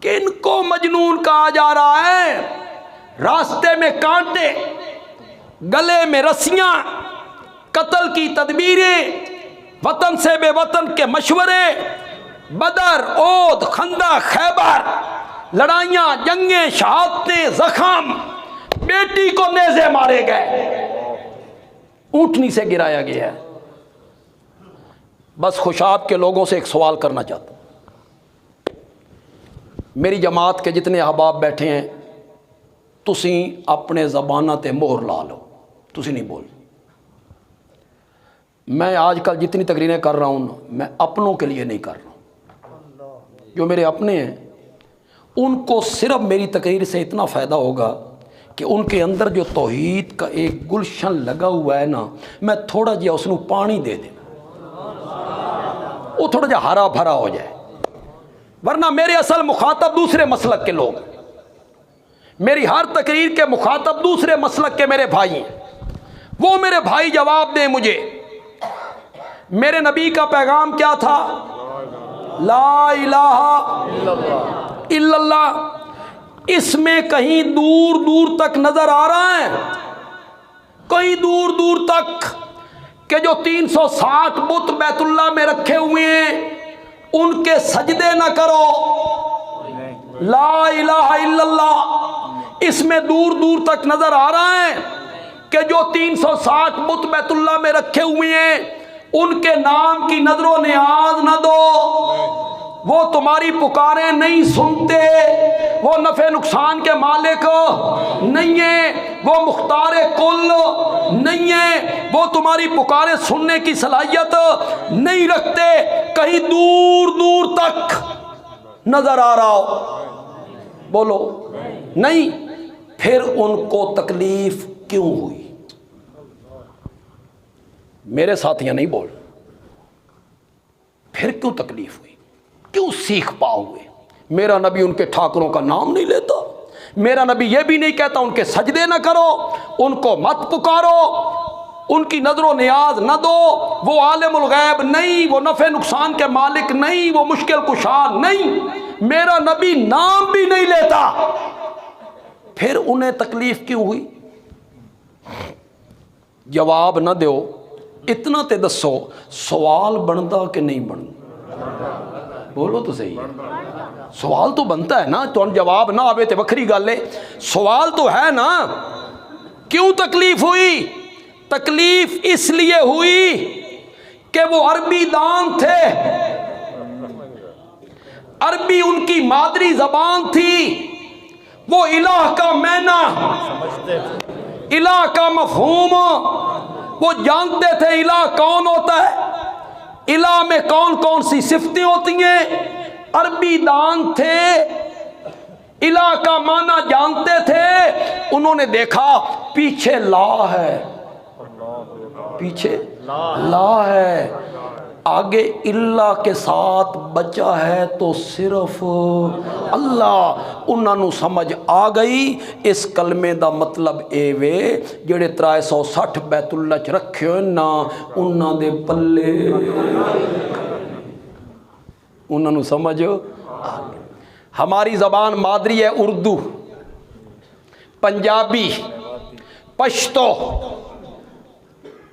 किनको मजनून कहा जा रहा है? रास्ते में कांटे, गले में रस्सियां, कत्ल की तदबीरें, वतन से बेवतन के मशवरे, बदर, ओद, खंदा, खैबर, लड़ाइयां, जंगें, शहादतें, जख्म, बेटी को नेज़े मारे गए, ऊंटनी से गिराया गया है। बस खुशाब के लोगों से एक सवाल करना चाहता हूं। मेरी जमात के जितने अहबाब बैठे हैं, तुसी अपने ज़बाना ते मोहर ला लो, तुसी नहीं बोल। मैं आजकल जितनी तकरीरें कर रहा हूं ना, मैं अपनों के लिए नहीं कर रहा हूं। जो मेरे अपने हैं उनको सिर्फ मेरी तकरीर से इतना फ़ायदा होगा कि उनके अंदर जो तौहीद का एक गुलशन लगा हुआ है ना, मैं थोड़ा जिहा उसनू पानी दे दे, वो थोड़ा जिहा हरा भरा हो जाए। वरना मेरे असल मुखातब दूसरे मसलक के लोग, मेरी हर तकरीर के मुखातब दूसरे मसलक के मेरे भाई हैं। वो मेरे भाई जवाब दें मुझे, मेरे नबी का पैगाम क्या था? ला इलाहा इल्लल्लाह। इसमें कहीं दूर दूर तक नजर आ रहा है, कहीं दूर दूर तक, कि जो 360 बुत बैतुल्लाह में रखे हुए हैं उनके सजदे न करो। ला इलाहा इल्लल्लाह इसमें दूर दूर तक नजर आ रहा है कि जो 360 बुत बैतुल्लाह में रखे हुए हैं उनके नाम की नजरों नियाज न दो। वो तुम्हारी पुकारें नहीं सुनते, वो नफे नुकसान के मालिक नहीं है, वो मुख्तार कुल नहीं है, वो तुम्हारी पुकारें सुनने की सलाहियत नहीं रखते। कहीं दूर दूर तक नजर आ रहा हो, बोलो नहीं। फिर उनको तकलीफ क्यों हुई? मेरे साथियां नहीं बोल, फिर क्यों तकलीफ हुई, क्यों सीख पाओगे? मेरा नबी उनके ठाकुरों का नाम नहीं लेता, मेरा नबी ये भी नहीं कहता उनके सजदे न करो, उनको मत पुकारो, उनकी नजरों नियाज न दो। वो आलिमुल गैब नहीं, वो नफे नुकसान के मालिक नहीं, वो मुश्किल कुशा नहीं, मेरा नबी नाम भी नहीं लेता। फिर उन्हें तकलीफ क्यों हुई? जवाब न दो, इतना ते दसो सवाल बनता कि नहीं बनता? बोलो तो सही है। सवाल तो बनता है ना, तो जवाब ना आवे तो वखरी गल है, सवाल तो है ना। क्यों तकलीफ हुई? तकलीफ इसलिए हुई कि वो अरबी दान थे, अरबी उनकी मादरी जबान थी, वो इलाह का मैना, इलाह का मफहूम वो जानते थे। इलाह कौन होता है, इलाह में कौन कौन सी सिफतें होती हैं, अरबी दान थे, इलाह का माना जानते थे। उन्होंने देखा पीछे ला है, पीछे ला है, आगे इल्ला के साथ बचा है तो सिर्फ अल्लाह। उन्होंने समझ आ गई इस कलमे का मतलब ए वे जेड़े 360 बैतुल्ला च रखे हो ना उन्होंने पल्ले उन्होंने समझ आ गई। हमारी ज़बान मादरी है उर्दू, पंजाबी, पश्तो,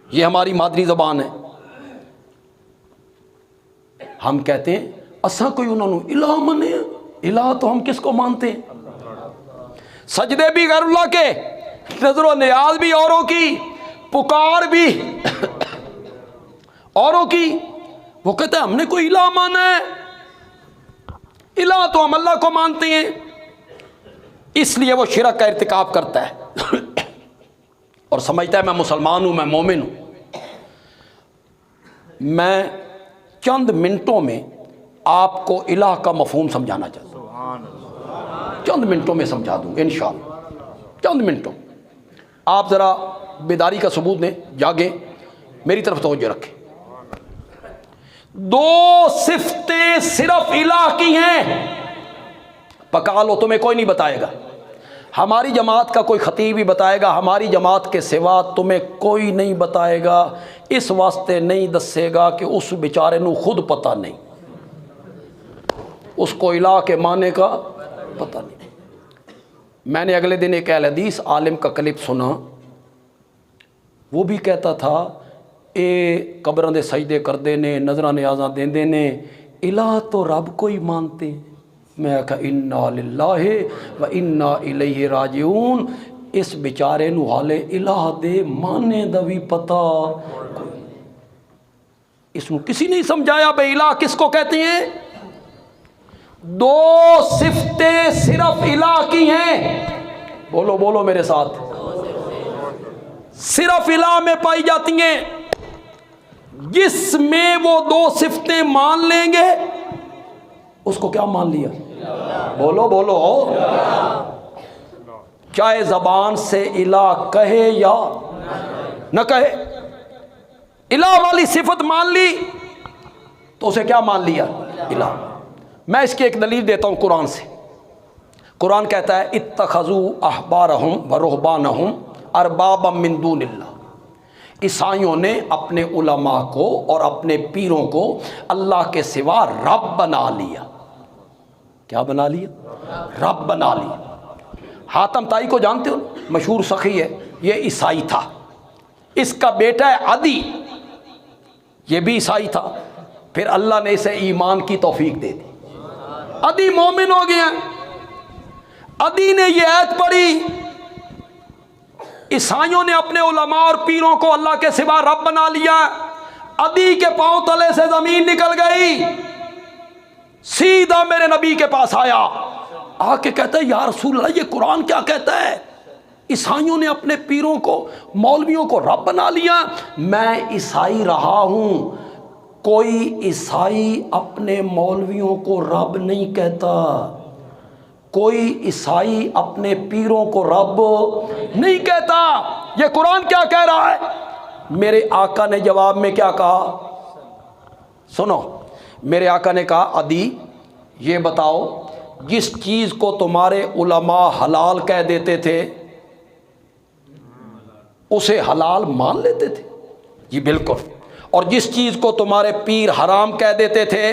ये हमारी मादरी ज़बान है। हम कहते हैं असा कोई उन्होंने इलाह मने, इलाह तो हम किसको मानते हैं? सजदे भी गैरुल्लाह के, नजरो नियाज भी औरों की, पुकार भी औरों की। वो कहते हैं हमने कोई इलाह माना है, इलाह तो हम अल्लाह को मानते हैं। इसलिए वो शिरक का इर्तिकाब करता है और समझता है मैं मुसलमान हूं, मैं मोमिन हूं। मैं चंद मिनटों में आपको इलाह का मफहूम समझाना चाहता हूं, चंद मिनटों में समझा दूं इंशाअल्लाह, चंद मिनटों। आप ज़रा बेदारी का सबूत दें, जागें, मेरी तरफ तवज्जो रखें। दो सिफतें सिर्फ इलाह की हैं, पका लो, तुम्हें कोई नहीं बताएगा। हमारी जमात का कोई खतीब ही बताएगा, हमारी जमात के सिवा तुम्हें कोई नहीं बताएगा। इस वास्ते नहीं दसेगा कि उस बेचारे नू खुद पता नहीं, उसको इलाह के माने का पता नहीं। मैंने अगले दिन एक अहले हदीस आलिम का क्लिप सुना, वो भी कहता था ए कब्रां दे सजदे करते ने, नजरां नियाज़ां देंदे ने, इलाह तो रब को ही मानते। मैं आखा इन्ना लिल्लाहि व इन्ना इलैहि राजिऊन। इस बेचारे नू हाले इलाह दे माने दा भी पता, इसनू किसी नहीं समझाया बे इलाह किसको कहते हैं। दो सिफतें सिर्फ इलाह की हैं, बोलो बोलो मेरे साथ, सिर्फ इलाह में पाई जाती हैं। जिसमें वो दो सिफतें मान लेंगे उसको क्या मान लिया? बोलो बोलो, चाहे जबान से इलाह कहे या न कहे, इलाह वाली सिफत मान ली तो उसे क्या मान लिया? इलाह। मैं इसकी एक दलील देता हूं कुरान से। कुरान कहता है इत्तखज़ू अहबारहुम व रुहबानहुम अरबाबम मिन दूनिल्लाह। ईसाइयों ने अपने उलमा को और अपने पीरों को अल्लाह के सिवा रब बना लिया। क्या बना लिया? रब बना लिया। हातम ताई को जानते हो, मशहूर सखी है, ये ईसाई था। इसका बेटा है अदी, ये भी ईसाई था। फिर अल्लाह ने इसे ईमान की तौफीक दे दी, अदी मोमिन हो गया। अदी ने ये आयत पढ़ी, ईसाइयों ने अपने उलमा और पीरों को अल्लाह के सिवा रब बना लिया। अदी के पांव तले से जमीन निकल गई, सीधा मेरे नबी के पास आया, आके कहता है या रसूल अल्लाह, ये कुरान क्या कहता है? ईसाइयों ने अपने पीरों को, मौलवियों को रब बना लिया। मैं ईसाई रहा हूं, कोई ईसाई अपने मौलवियों को रब नहीं कहता, कोई ईसाई अपने पीरों को रब नहीं कहता। ये कुरान क्या कह रहा है? मेरे आका ने जवाब में क्या कहा सुनो। मेरे आका ने कहा अदी ये बताओ, जिस चीज़ को तुम्हारे उलमा हलाल कह देते थे उसे हलाल मान लेते थे? जी बिल्कुल। और जिस चीज़ को तुम्हारे पीर हराम कह देते थे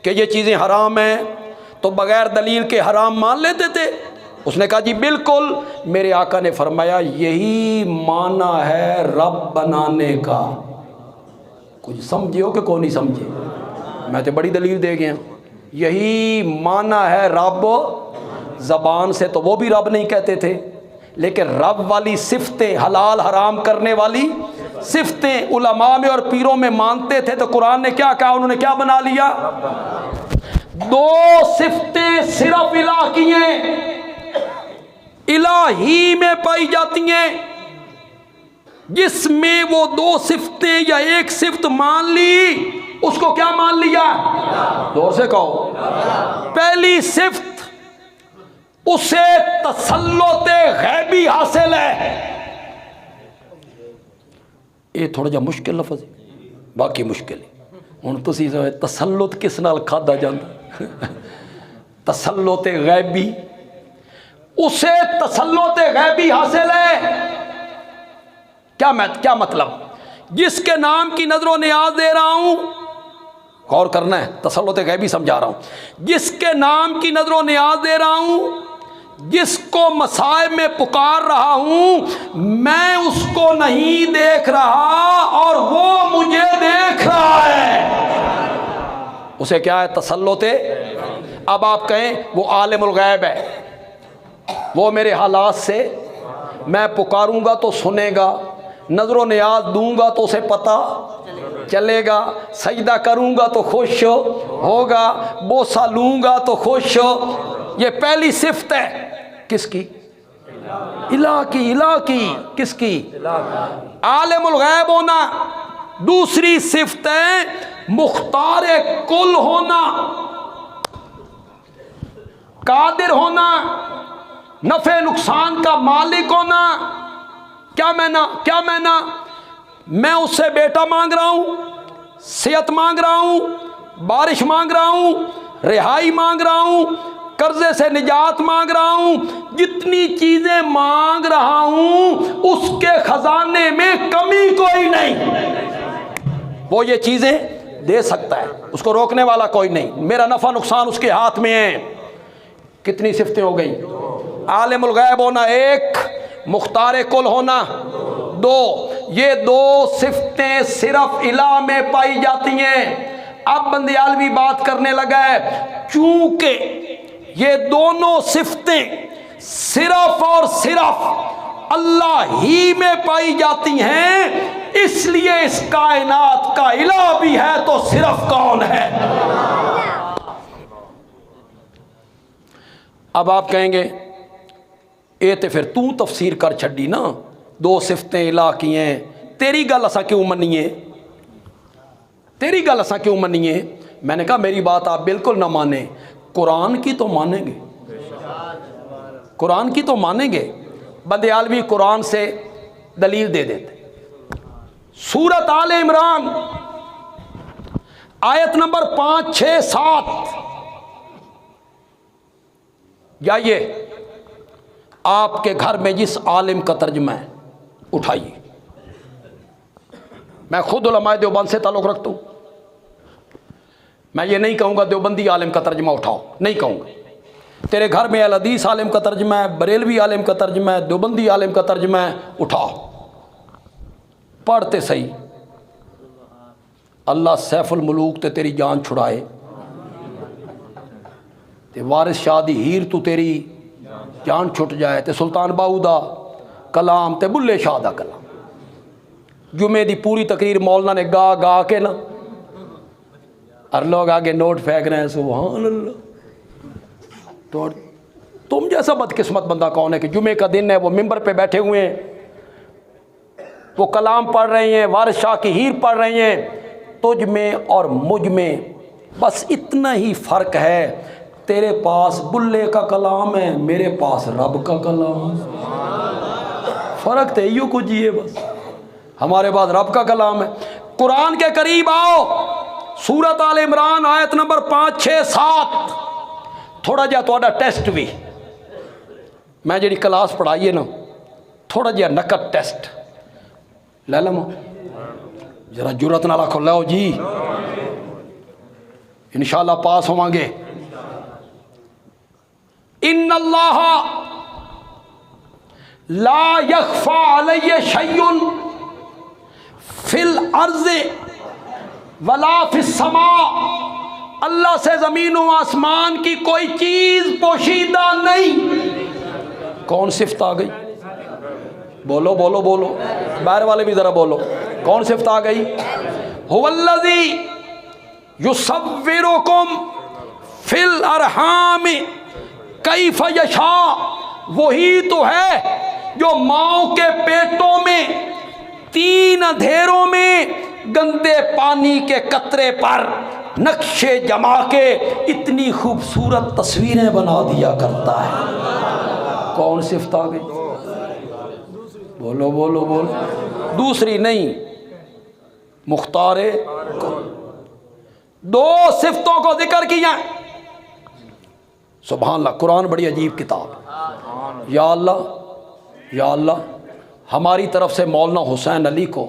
कि ये चीज़ें हराम हैं, तो बगैर दलील के हराम मान लेते थे? उसने कहा जी बिल्कुल। मेरे आका ने फरमाया यही माना है रब बनाने का। कुछ समझे हो कि कौन नहीं समझे? मैं तो बड़ी दलील दे गया। यही माना है रब। ज़बान से तो वो भी रब नहीं कहते थे, लेकिन रब वाली सिफतें, हलाल हराम करने वाली सिफतें उलमा में और पीरों में मानते थे। तो कुरान ने क्या कहा? उन्होंने क्या बना लिया? दो सिफतें सिर्फ इलाह की हैं, इलाही में पाई जाती हैं। जिसमें वो दो सिफतें या एक सिफत मान ली उसको क्या मान लिया? जोर से कहो। पहली सिफत, उसे तसल्लुते गैबी हासिल है। ये थोड़ा जा मुश्किल लफ्ज़ है, बाकी मुश्किल है। हुण तुसीं तसल्लुत किस नाल खादा जांदा तसल्लुत गैबी उसे तसल्लुत गैबी हासिल है। क्या मतलब? जिसके नाम की नजरों नियाज दे रहा हूं, गौर करना है, तसल्लुत गैबी समझा रहा हूं। जिसके नाम की नजरों नियाज दे रहा हूं, जिसको मसाइब में पुकार रहा हूं, मैं उसको नहीं देख रहा और वो मुझे देख रहा है। उसे क्या है? तसल्लुत। अब आप कहें वो आलिमुल गैब है, वो मेरे हालात से मैं पुकारूंगा तो सुनेगा, नजरों नियाज दूंगा तो उसे पता चलेगा, सजदा करूंगा तो खुश होगा, बोसा लूंगा तो खुश हो। ये पहली सिफ्त है किसकी? इलाह की। किसकी? आलिमुल गैब होना। दूसरी सिफ्त है मुख्तार कुल होना, कादिर होना, नफे नुकसान का मालिक होना। क्या मैना? मैं उससे बेटा मांग रहा हूं, सेहत मांग रहा हूं, बारिश मांग रहा हूं, रिहाई मांग रहा हूं, कर्जे से निजात मांग रहा हूं, जितनी चीजें मांग रहा हूं उसके खजाने में कमी कोई नहीं। वो ये चीजें दे सकता है, उसको रोकने वाला कोई नहीं। मेरा नफा नुकसान उसके हाथ में है। कितनी सिफ्तें हो गई? आलिमुल गैब होना एक, मुख्तार कुल होना दो। ये दो सिफ्तें सिर्फ इलाह में पाई जाती हैं। अब बंदियालवी बात करने लगा है, चूंकि ये दोनों सिफ्तें सिर्फ और सिर्फ अल्लाह ही में पाई जाती हैं, इसलिए इस कायनात का इलाह भी है तो सिर्फ कौन है? अब आप कहेंगे ये तो फिर तू तफसीर कर छड़ी ना, दो सिफतें इलाह की हैं, तेरी गल असा क्यों मनीए? तेरी गल असा क्यों मनीए? मैंने कहा मेरी बात आप बिल्कुल ना माने, कुरान की तो मानेंगे, कुरान की तो मानेंगे। बंदियालवी कुरान से दलील दे देते। सूरत आले इमरान आयत नंबर 5, 6, 7 जाइए, आपके घर में जिस आलिम का तर्जमा है उठाइए। मैं खुद उलमाए देवबंद से ताल्लुक़ रखता हूँ, मैं ये नहीं कहूँगा देवबंदी आलिम का तर्जमा उठाओ, नहीं कहूँगा। तेरे घर में अल हदीस आलिम का तर्जमा है, बरेलवी आलिम का तर्जमा है, देवबंदी आलिम का तर्जमा है, उठाओ पढ़ते सही। अल्लाह सैफुल मुलूक ते तेरी जान छुड़ाए, ते वारिस शाह दी हीर तू तेरी जान छुट जाए, ते सुल्तान बाहू दा कलाम ते बुल्ले शाह दा कलाम। जुमे दी पूरी तकरीर मौलाना ने गा गा के ना, हर लोग आगे नोट फेंक रहे हैं, सुभान अल्लाह। तो तुम जैसा बदकिस्मत बंदा कौन है कि जुमे का दिन है, वो मिंबर पे बैठे हुए हैं, वो कलाम पढ़ रहे हैं, वारिस शाह की हीर पढ़ रहे हैं। तुझ में और मुझ में बस इतना ही फ़र्क है, तेरे पास बुल्ले का कलाम है, मेरे पास रब का कलाम। फ़र्क तो यही कुछ ही है बस, हमारे पास रब का कलाम है। कुरान के करीब आओ, सूरत आल इमरान आयत नंबर 5, 6, 7। थोड़ा जिहा तुहाडा टेस्ट भी, मैं जी क्लास पढ़ाई है ना, थोड़ा जिहा नकद टेस्ट ले लवां, जरा जुरत नाल आखो लो जी, इंशाअल्लाह पास होवांगे। इन्नल्लाह ला यख्फा अलैहि शैउन फिल अर्ज़ वला फिस समा। अल्लाह से ज़मीन व आसमान की कोई चीज़ पोशीदा नहीं। कौन सिफ्त आ गई? बोलो बोलो बोलो, बाहर वाले भी ज़रा बोलो, कौन सिफ्त आ गई? हुवल्लज़ी युसव्विरुकुम फिल अरहाम कैफ यशा। वही तो है जो माओ के पेटों में 3 अंधेरों में गंदे पानी के कतरे पर नक्शे जमा के इतनी खूबसूरत तस्वीरें बना दिया करता है। कौन सिफ्त आ गई? बोलो बोलो बोलो। दूसरी नहीं, मुख्तारे दो सिफतों को जिक्र किया। सुभान अल्लाह, कुरान बड़ी अजीब किताब। या अल्लाह, या अल्लाह, हमारी तरफ से मौलाना हुसैन अली को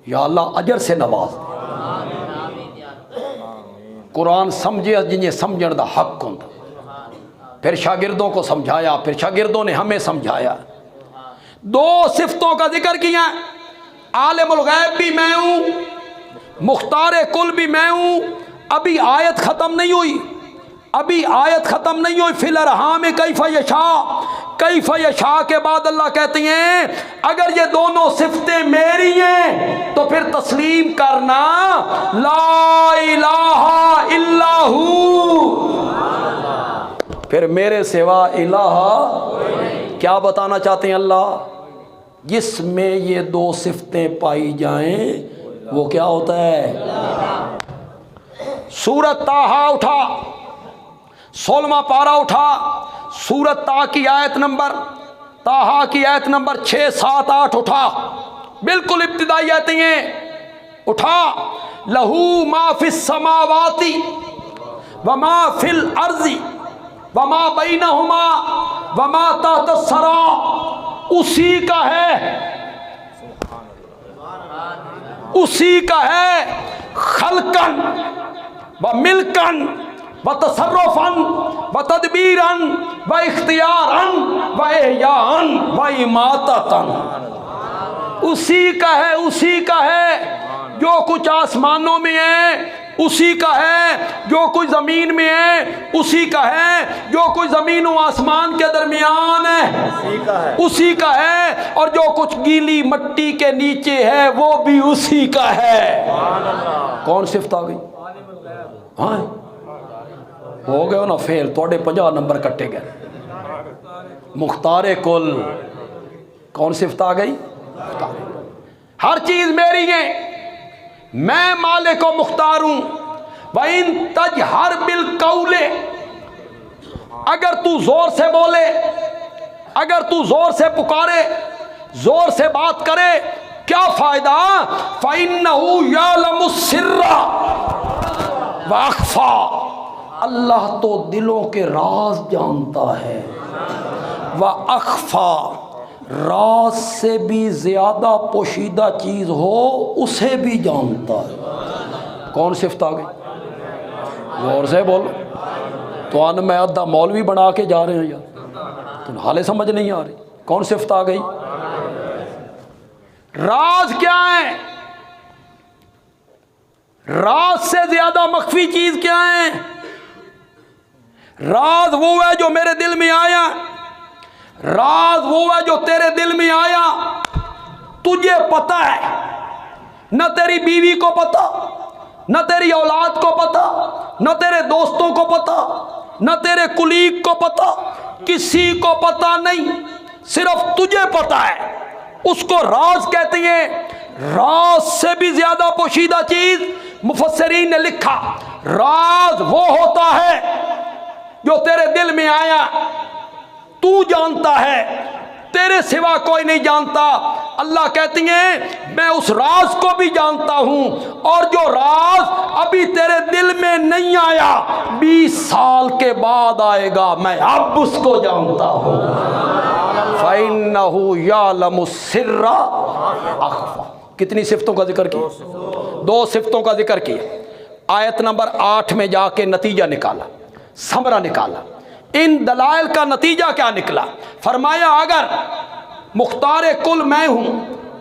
या अल्लाह अजर से नवाज। कुरान समझे जिन्हें समझण दा हक होंदा। फिर शागिर्दों को समझाया, फिर शागिर्दों ने हमें समझाया। दो सिफतों का जिक्र किया। आलिमुल गैब भी मैं हूँ, मुख्तार कुल भी मैं हूँ। अभी आयत ख़त्म नहीं हुई, अभी आयत ख़त्म नहीं हुई। फिल अरहाम कैफ यशा के बाद अल्लाह कहते हैं अगर ये दोनों सिफतें मेरी हैं तो फिर तस्लीम करना ला इलाहा इल्लाहू, फिर मेरे सिवा इलाहा। क्या बताना चाहते हैं अल्लाह? जिसमें ये दो सिफतें पाई जाएं वो क्या होता है? सूरत ताहा उठा, 16वां पारा उठा, सूरत ता की आयत नंबर, ताहा की आयत नंबर 6, 7, 8 उठा, बिल्कुल इब्तिदाई आयतें हैं। उठा, लहू मा फिस समावाती व मा फिल अर्जी व मा बैनहुमा व मा तहत सरा, उसी का है, उसी का है। खलकन व मिल्कन व तसर्रुफन व तदबीरन व इख्तियारन व इहयान व इमाततन, उसी का है, उसी का है। जो कुछ आसमानों में है उसी का है, जो कुछ ज़मीन में है उसी का है, जो कुछ ज़मीन और आसमान के दरमियान है उसी का है, और जो कुछ गीली मट्टी के नीचे है वो भी उसी का है। कौन सिफ्त आ गई? हाँ, हो गए हो ना फेल, थोड़े 50 नंबर कट्टे गए। मुख्तार कुल, कौन सिफ्त आ गई? हर चीज मेरी है, मैं मालिक व मुख्तार हूं। वइन तजहर बिल कौले, अगर तू जोर से बोले, अगर तू जोर से पुकारे, जोर से बात करे, क्या फायदा? फइन्नहु यालमुस सिर्रा व अख्फा, अल्लाह तो दिलों के राज जानता है। व अख्फा, राज से भी ज्यादा पोशीदा चीज हो उसे भी जानता है। कौन सिफ्त आ गई? जोर से बोलो। तो अन मैं अद्धा मौलवी बना के जा रहे हैं यार, तो हाले समझ नहीं आ रही। कौन सिफ्त आ गई? राज क्या है? राज से ज्यादा मख्फी चीज क्या है? राज वो है जो मेरे दिल में आया, राज वो है जो तेरे दिल में आया, तुझे पता है, न तेरी बीवी को पता, न तेरी औलाद को पता, न तेरे दोस्तों को पता, न तेरे कुलीग को पता, किसी को पता नहीं, सिर्फ तुझे पता है। उसको राज कहते हैं। राज से भी ज्यादा पोशीदा चीज मुफस्सिरीन ने लिखा, राज वो होता है जो तेरे दिल में आया, तू जानता है, तेरे सिवा कोई नहीं जानता। अल्लाह कहती हैं मैं उस राज को भी जानता हूं, और जो राज अभी तेरे दिल में नहीं आया 20 साल के बाद आएगा, मैं अब उसको जानता हूं। फइन्नहु यालमुस सिर्रा अख्फा। कितनी सिफ्तों का जिक्र किया? 2 सिफ्तों का जिक्र किया। आयत नंबर 8 में जाके नतीजा निकाला, समरा निकाला। इन दलाइल का नतीजा क्या निकला? फरमाया अगर मुख्तार कुल मैं हूं,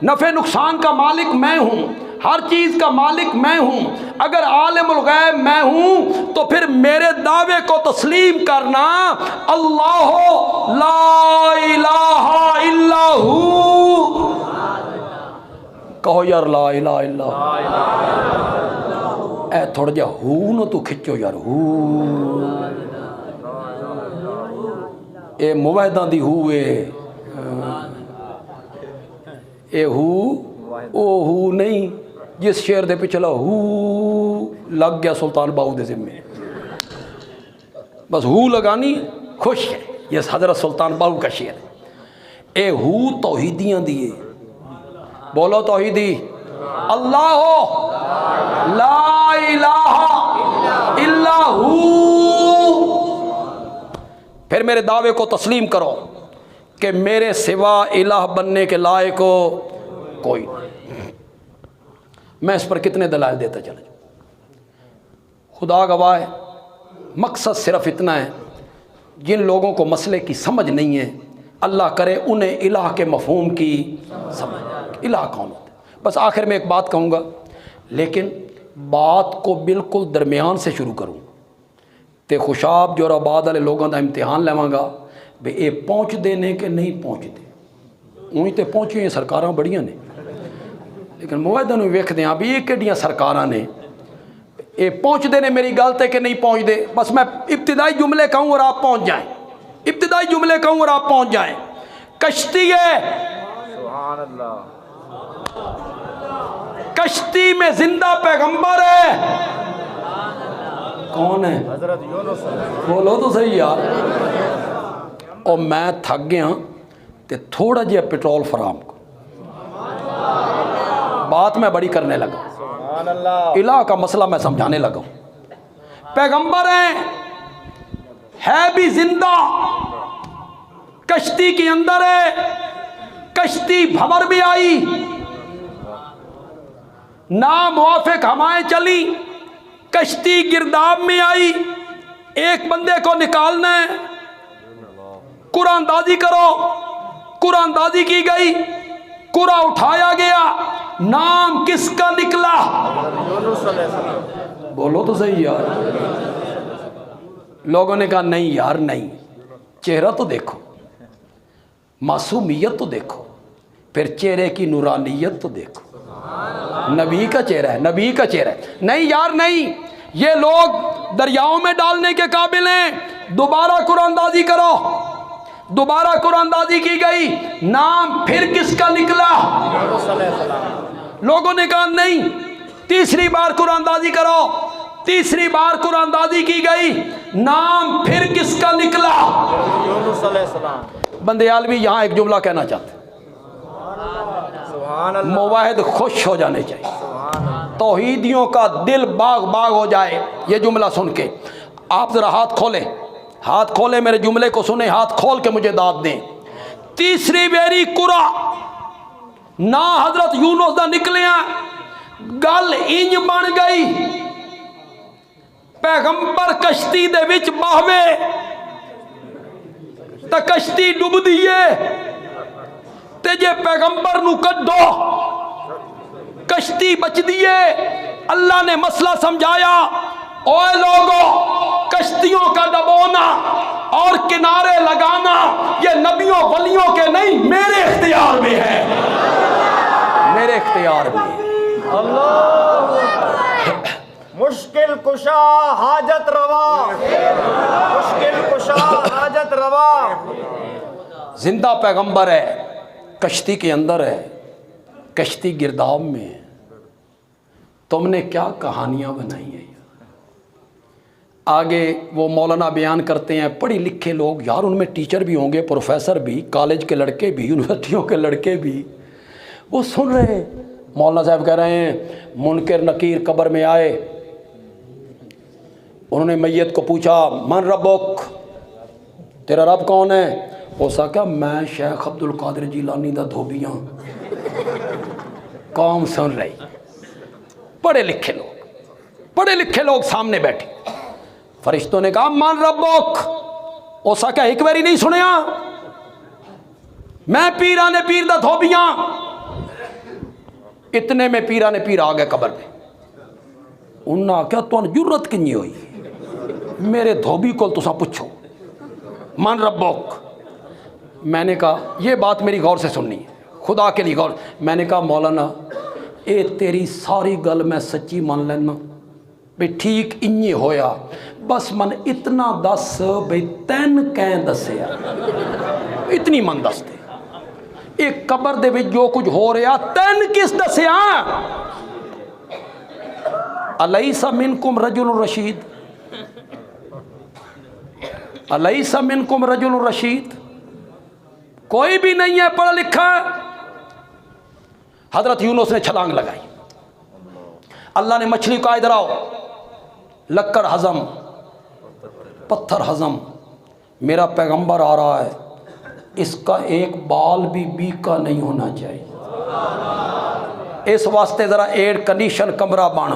नफे नुकसान का मालिक मैं हूं, हर चीज का मालिक मैं हूं, अगर आलिमुल गैब मैं हूं, तो फिर मेरे दावे को तस्लीम करना अल्लाह ला इलाहा इल्लाहू। कहो यार ला इलाहा इल्लाहू। ए थोड़ा जा हू न तू खिंचो यार, हू ए मुवैदा दी हू ए हू ओ हू नहीं जिस शेर दे पिछला हू लग गया सुल्तान बाहू दे जिम्मे, बस हू लगानी खुश है। ये हजरत सुल्तान बाहू का शेर है। ए हू तौहीदियां दिए, बोलो तौहीदी। अल्लाह ला इलाहा इल्ला हू। फिर मेरे दावे को तस्लीम करो कि मेरे सिवा इलाह बनने के लायक को कोई नहीं। मैं इस पर कितने दलाइल देता चला, खुदा गवाह है। मकसद सिर्फ इतना है, जिन लोगों को मसले की समझ नहीं है, अल्लाह करे उन्हें इलाह के मफहूम की समझ, इलाह कौन होता है। बस आखिर में एक बात कहूँगा, लेकिन बात को बिल्कुल दरमियान से शुरू करूँ तो खुशाब जोराबाद वाले लोगों का इम्तिहान लवांगा भी ये पहुँचते ने कि नहीं पहुँचते। ऊँ तो पहुँची सरकारां बड़ियां ने, लेकिन मुआहदे नूं वेखदे हाँ भी ये किहड़ियां सरकारां ने, ये पहुँचते ने मेरी गल ते कि नहीं पहुँचते। बस मैं इब्तिदाई जुमले कहूँ और आप पहुँच जाएँ, इब्तिदाई जुमले कहूँ और आप पहुँच जाएँ। कश्ती है, सुभान अल्लाह, कश्ती में जिंदा पैगंबर है। कौन है? हजरत यूनुस। बोलो तो सही यार। और मैं थक गया तो थोड़ा जिहा पेट्रोल फराम को, बात मैं बड़ी करने लगा, सुभान अल्लाह। इलाह का मसला मैं समझाने लगा। पैगंबर है भी जिंदा, कश्ती के अंदर है, कश्ती भंवर भी आई, ना मुआफिक हवाएं चली, कश्ती गिरदाब में आई। एक बंदे को निकालना है, कुरानदाजी करो, कुरानदाजी की गई, कुरा उठाया गया, नाम किसका निकला? यूनुस अलैहिस्सलाम। बोलो तो सही यार। लोगों ने कहा नहीं यार नहीं, चेहरा तो देखो, मासूमियत तो देखो, फिर चेहरे की नूरानियत तो देखो। नबी का चेहरा है, नबी का चेहरा है। नहीं यार नहीं, ये लोग दरियाओं में डालने के काबिल हैं। दोबारा कुरानदाजी करो, दोबारा कुरानदाजी की गई, नाम फिर किसका निकला? यूनुस अलैहिस्सलाम। लोगों ने कहा नहीं, तीसरी बार कुरानदाजी करो, तीसरी बार कुरानदाजी की गई, नाम फिर किसका निकला? यूनुस अलैहिस्सलाम। बंदे आलमी यहाँ एक जुमला कहना चाहते, सुभान अल्लाह, मुवाहिद खुश हो जाने चाहिए, सुभान अल्लाह। तौहीदियों का दिल बाग बाग हो जाए ये जुमला सुन के। आप जरा हाथ खोलें, हाथ खोलें, मेरे जुमले को सुने, हाथ खोल के मुझे दाद दें। तीसरी बेरी कुरा ना हजरत यूनुस दा निकलिया, गल इंज बन गई, पैगंबर कश्ती दे विच बाहवे तो कश्ती डुबदी है, ते जे पैगंबर नू कड्डो कश्ती बचदी है। अल्लाह ने मसला समझाया, ओए लोगों, कश्तियों का डबोना और किनारे लगाना ये नबियों वलियों के नहीं, मेरे इख्तियार में है, मेरे इख्तियार में है। मुश्किल कुशा हाजत रवा, मुश्किल कुशा हाजत रवा। जिंदा पैगंबर है, कश्ती के अंदर है, कश्ती गिरदाब में है। तुमने क्या कहानियां बनाई हैं। आगे वो मौलाना बयान करते हैं, पढ़े लिखे लोग यार, उनमें टीचर भी होंगे, प्रोफेसर भी, कॉलेज के लड़के भी, यूनिवर्सिटियों के लड़के भी, वो सुन रहे। मौलाना साहब कह रहे हैं मुनकर नकीर कब्र में आए, उन्होंने मैयत को पूछा मन रब्बुक, तेरा रब कौन है? हो सका मैं शेख अब्दुल कादिर जिलानी दा धोबियाँ। कौम सुन रही, पढ़े लिखे लोग, पढ़े लिखे लोग सामने बैठे। फरिश्तों ने कहा मन रब्बुक, हो सका एक बारी नहीं सुनिया, मैं पीरा ने पीर दा धोबियाँ। इतने में पीरा ने पीर आ गए कब्र में। उन्हें आख्या तुहानू जुर्रत किन्नी हुई मेरे धोबी को तुसा पूछो मन रब्बुक। मैंने कहा ये बात मेरी गौर से सुननी है, खुदा के लिए गौर। मैंने कहा मौलाना ये तेरी सारी गल मैं सच्ची मान लेना भी ठीक इंजे होया, बस मन इतना दस बई तैन कैं दसिया, इतनी मन दस दे, एक कबर दे विच जो कुछ हो रहा तैन किस दसिया? अलैसा मिनकुम रजुल रशीद, अलैसा मिनकुम रजुल रशीद, कोई भी नहीं है पढ़ा लिखा। हजरत यूनुस ने छलांग लगाई, अल्लाह ने मछली को इधर आओ, लक्कड़ हज़म, पत्थर हज़म, मेरा पैगंबर आ रहा है, इसका एक बाल भी बीका नहीं होना चाहिए। इस वास्ते ज़रा एयर कंडीशन कमरा बन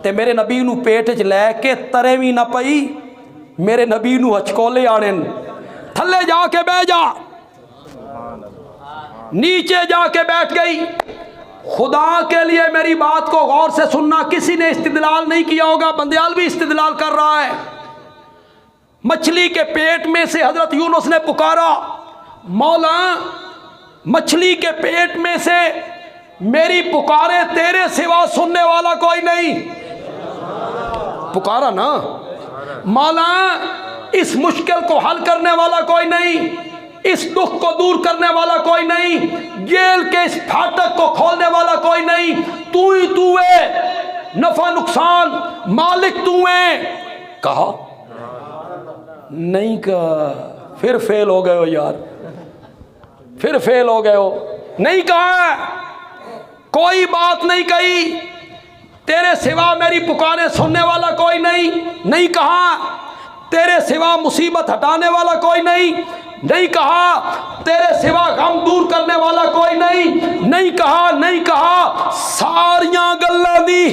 ते मेरे नबी नू पेट च लैके तरे भी ना पई, मेरे नबी नू हचकोले आने, थल्ले जाके बह जा, नीचे जाके बैठ गई। खुदा के लिए मेरी बात को गौर से सुनना, किसी ने इस्तिदलाल नहीं किया होगा, बंदयाल भी इस्तिदलाल कर रहा है। मछली के पेट में से हजरत यूनुस ने पुकारा, मौला मछली के पेट में से मेरी पुकारे तेरे सिवा सुनने वाला कोई नहीं। पुकारा ना, मौला इस मुश्किल को हल करने वाला कोई नहीं, इस दुख को दूर करने वाला कोई नहीं, जेल के इस फाटक को खोलने वाला कोई नहीं, तू ही तू है, नफा नुकसान मालिक तू है। कहा नहीं, कहा फिर फेल हो गए हो यार, फिर फेल हो गए हो। नहीं कहा, कोई बात नहीं कही, तेरे सिवा मेरी पुकारें सुनने वाला कोई नहीं। नहीं कहा तेरे सिवा मुसीबत हटाने वाला कोई नहीं। नहीं कहा तेरे सिवा गम दूर करने वाला कोई नहीं। नहीं कहा, नहीं कहा, सारियां गल्लां दी,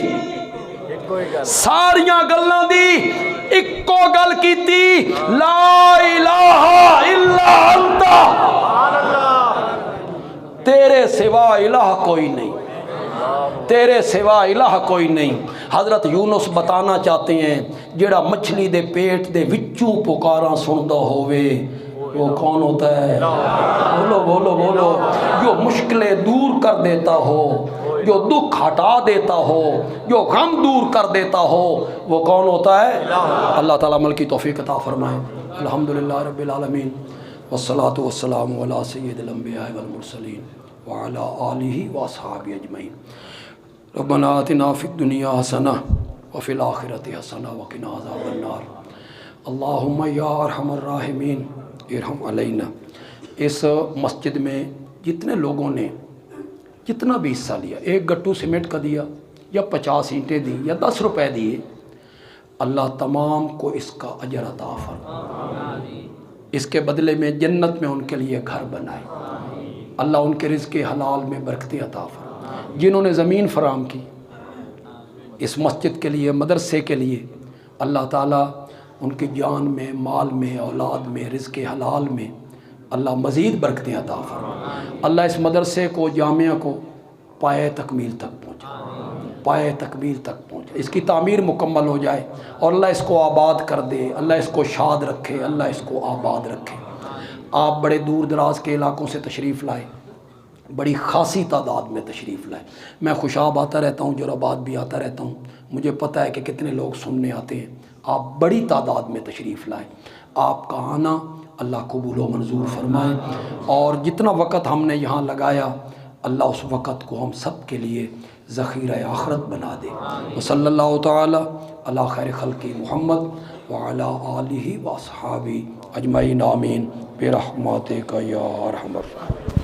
सारियां गल्लां दी, इक्को गल कीती, ला इलाहा इल्ला अंता, तेरे सिवा इलाह कोई नहीं, तेरे सिवा इलाह कोई नहीं। हजरत यूनुस बताना चाहते हैं, जेड़ा मछली दे पेट दे विचों पुकारा सुनदा होवे वो कौन होता है? बोलो बोलो बोलो। जो मुश्किलें दूर कर देता हो, जो दुख हटा देता हो, जो गम दूर कर देता हो, वो कौन होता है? अल्लाह ताला अमल की तौफीक अता फरमाए। अल्हम्दुलिल्लाह रब्बिल आलमीन वस्सलातु वस्सलामु अला सय्यिदिल अंबिया वल मुरसलीन व अला आलिहि व अस्हाबि अजमईन। रब्बना आतिना फिद दुनिया हसना व फिल आखिरति हसना व किना अज़ाबन नार। अल्लाहुम्मा या अरहमर राहिमीन इरहम अलैना। इस मस्जिद में जितने लोगों ने जितना भी हिस्सा लिया, एक गट्टू सीमेंट का दिया या 50 ईंटें दी या 10 रुपए दिए, अल्लाह तमाम को इसका अजर अता फरमाए। इसके बदले में जन्नत में उनके लिए घर बनाए। अल्लाह उनके रिज़्क़ हलाल में बरकतें अता फरमाए। जिन्होंने ज़मीन फराम की इस मस्जिद के लिए, मदरसे के लिए, अल्लाह ताला उनकी जान में, माल में, औलाद में, रिज़्क़ हलाल में अल्लाह मज़ीद बरकतें अता फरमाए। अल्लाह इस मदरसे को, जामिया को पाए तकमील तक पहुँचा, पाए तकमील तक पहुँचा, इसकी तामीर मुकम्मल हो जाए और अल्लाह इसको आबाद कर दे, अल्लाह इसको शाद रखे, अल्लाह इसको आबाद रखे। आप बड़े दूर दराज के इलाकों से तशरीफ़ लाए, बड़ी ख़ासी तादाद में तशरीफ़ लाए। मैं खुशाब आता रहता हूँ, जोराबाद भी आता रहता हूँ, मुझे पता है कि कितने लोग सुनने आते हैं। आप बड़ी तादाद में तशरीफ़ लाए। आपका आना अल्लाह कबूल व मंजूर फरमाए और जितना वक़्त हमने यहाँ लगाया अल्लाह उस वक़्त को हम सब के लिए ज़ख़ीरा आख़िरत बना दे। व सल्लल्लाहु तआला अला खैर खल्क़ि मुहम्मद व अला आलिहि व अस्हाबी अजमईन आमीन बिरहमतिका या अरहमर।